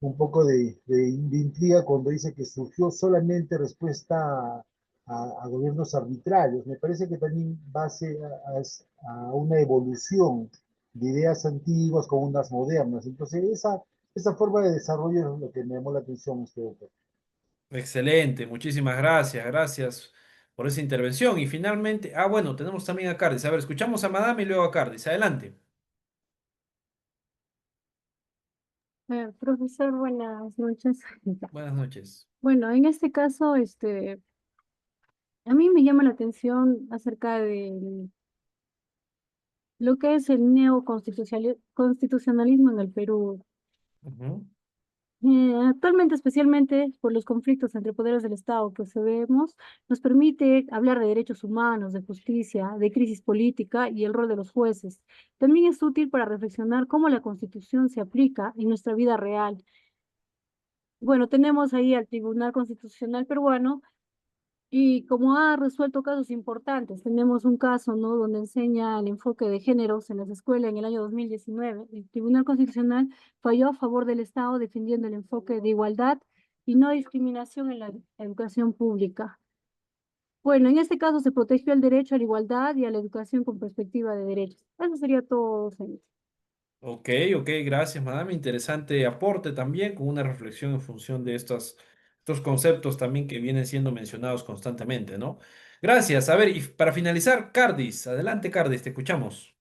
un poco de intriga cuando dice que surgió solamente respuesta a gobiernos arbitrarios. Me parece que también va a una evolución de ideas antiguas con unas modernas. Entonces, esa forma de desarrollo es lo que me llamó la atención este doctor. Excelente, muchísimas gracias, gracias por esa intervención. Y finalmente, bueno, tenemos también a Cardis. A ver, escuchamos a Madame y luego a Cardis. Adelante. Profesor, buenas noches. Buenas noches. Bueno, en este caso, a mí me llama la atención acerca de lo que es el neoconstitucionalismo en el Perú. Ujú. Actualmente, especialmente por los conflictos entre poderes del Estado que se vemos, nos permite hablar de derechos humanos, de justicia, de crisis política y el rol de los jueces. También es útil para reflexionar cómo la Constitución se aplica en nuestra vida real. Bueno, tenemos ahí al Tribunal Constitucional peruano y como ha resuelto casos importantes, tenemos un caso, ¿no? Donde enseña el enfoque de géneros en las escuelas en el año 2019. El Tribunal Constitucional falló a favor del Estado defendiendo el enfoque de igualdad y no discriminación en la educación pública. Bueno, en este caso se protegió el derecho a la igualdad y a la educación con perspectiva de derechos. Eso sería todo, señor. Ok, ok, gracias, Madame. Interesante aporte también, con una reflexión en función de estos conceptos también que vienen siendo mencionados constantemente, ¿no? Gracias. A ver, y para finalizar, Cardis. Adelante, Cardis, te escuchamos.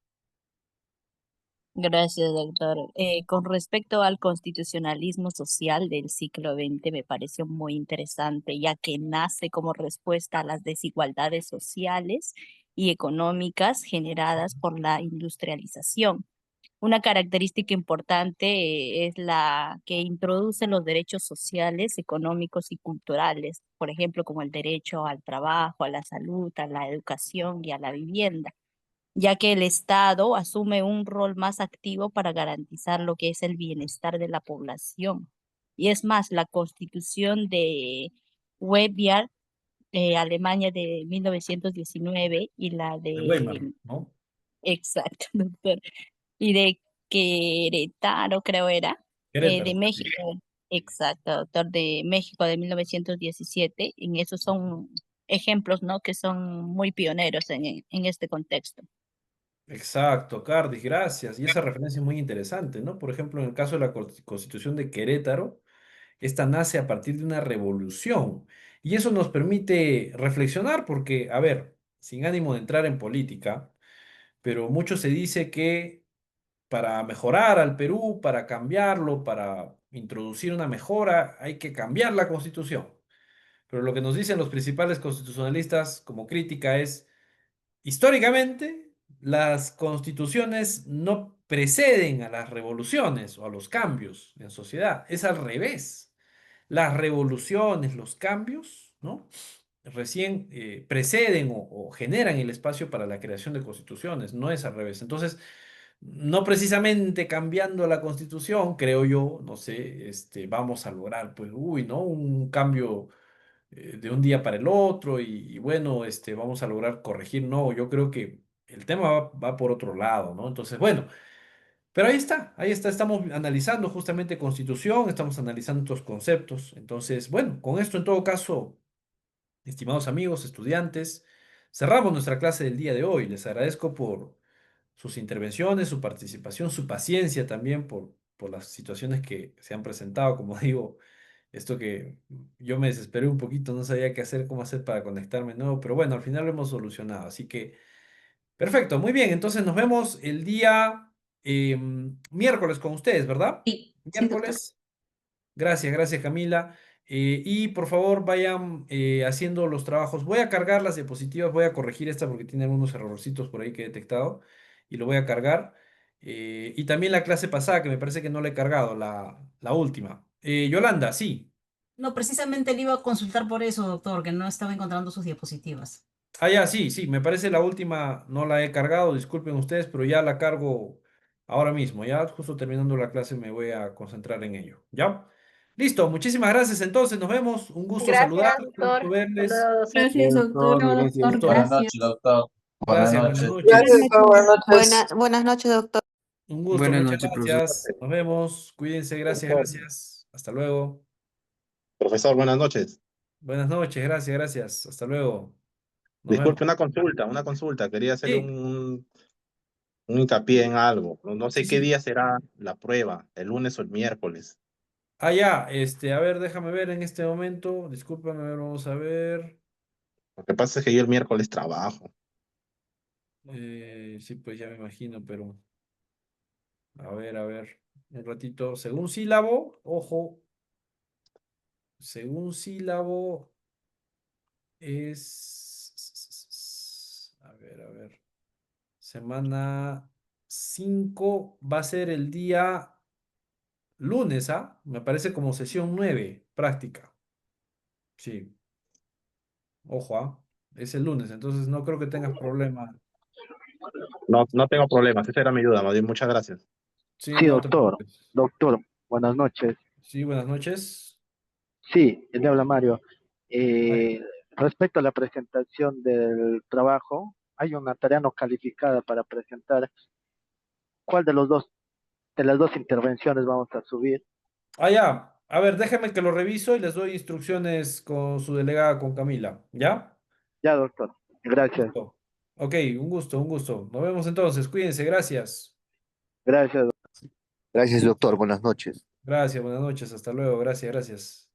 Gracias, doctor. Con respecto al constitucionalismo social del siglo XX, me pareció muy interesante, ya que nace como respuesta a las desigualdades sociales y económicas generadas por la industrialización. Una característica importante es la que introduce los derechos sociales, económicos y culturales, por ejemplo, como el derecho al trabajo, a la salud, a la educación y a la vivienda, ya que el Estado asume un rol más activo para garantizar lo que es el bienestar de la población. Y es más, la Constitución de Weimar, Alemania de 1919 y la De Weimar, de, ¿no? exacto, doctor, y de Querétaro, creo era, de Querétaro. México, exacto, doctor, de México de 1917, en esos son ejemplos, ¿no? Que son muy pioneros en este contexto. Exacto, Cardis, gracias. Y esa referencia es muy interesante, ¿no? Por ejemplo, en el caso de la Constitución de Querétaro, esta nace a partir de una revolución. Y eso nos permite reflexionar porque, a ver, sin ánimo de entrar en política, pero mucho se dice que para mejorar al Perú, para cambiarlo, para introducir una mejora, hay que cambiar la Constitución. Pero lo que nos dicen los principales constitucionalistas como crítica es: históricamente, las constituciones no preceden a las revoluciones o a los cambios en sociedad. Es al revés. Las revoluciones, los cambios, ¿no? Recién preceden o generan el espacio para la creación de constituciones. No es al revés. Entonces, no precisamente cambiando la constitución, creo yo, no sé, vamos a lograr, pues, uy, ¿no? Un cambio de un día para el otro y bueno, vamos a lograr corregir. No, yo creo que el tema va por otro lado, ¿no? Entonces, bueno, pero ahí está, estamos analizando justamente Constitución, estamos analizando estos conceptos. Entonces, bueno, con esto en todo caso, estimados amigos, estudiantes, cerramos nuestra clase del día de hoy. Les agradezco por sus intervenciones, su participación, su paciencia también por las situaciones que se han presentado. Como digo, esto que yo me desesperé un poquito, no sabía qué hacer, cómo hacer para conectarme de nuevo, pero bueno, al final lo hemos solucionado. Así que, perfecto, muy bien. Entonces nos vemos el día miércoles con ustedes, ¿verdad? Sí, sí, doctor. Miércoles. Gracias, gracias Camila. Y por favor vayan haciendo los trabajos. Voy a cargar las diapositivas, voy a corregir esta porque tiene algunos errorcitos por ahí que he detectado y lo voy a cargar. Y también la clase pasada que me parece que no la he cargado, la última. Yolanda, sí. No, precisamente le iba a consultar por eso, doctor, que no estaba encontrando sus diapositivas. Ah, ya, sí, sí, me parece la última no la he cargado, disculpen ustedes, pero ya la cargo ahora mismo. Ya justo terminando la clase me voy a concentrar en ello. ¿Ya? Listo, muchísimas gracias entonces, nos vemos. Un gusto Gracias, saludarles, un doctor. gusto verles. Saludos. Gracias, doctor. Gracias. Buenas noches, doctor. Buenas Gracias, buenas noches. noches. Gracias, doctor. Buenas noches. Buenas noches, doctor. Un gusto, Buenas muchas noches, profesor. gracias. Nos vemos. Cuídense, gracias, Profesor, gracias. Hasta luego. profesor, buenas noches. Buenas noches, gracias, gracias. Hasta luego. Nos vemos. Disculpe, una consulta. Quería hacerle Sí, un hincapié en algo. No sí, sé qué sí. día será la prueba, el lunes o el miércoles. Ah, ya, a ver, déjame ver en este momento. Discúlpame, a ver, vamos a ver. Lo que pasa es que yo el miércoles trabajo. Sí, pues ya me imagino, pero a ver, un ratito. Según sílabo, ojo, según sílabo es, a ver, semana 5 va a ser el día lunes, ¿ah? Me parece como sesión 9 práctica. Sí, ojo, ¿ah? Es el lunes, entonces no creo que tengas problema. No, no tengo problemas. Esa era mi duda, más bien, muchas gracias. Sí, Sí, no te doctor. preocupes. Doctor, buenas noches. Sí, buenas noches. Sí, le habla Mario. Vaya. Respecto a la presentación del trabajo, hay una tarea no calificada para presentar. ¿Cuál de las dos intervenciones vamos a subir? Ah, ya. A ver, déjame que lo reviso y les doy instrucciones con su delegada, con Camila. ¿Ya? Ya, doctor. Gracias. Listo. Ok, un gusto, un gusto. Nos vemos entonces. Cuídense, gracias. Gracias. Gracias, doctor. Buenas noches. Gracias, buenas noches. Hasta luego. Gracias, gracias.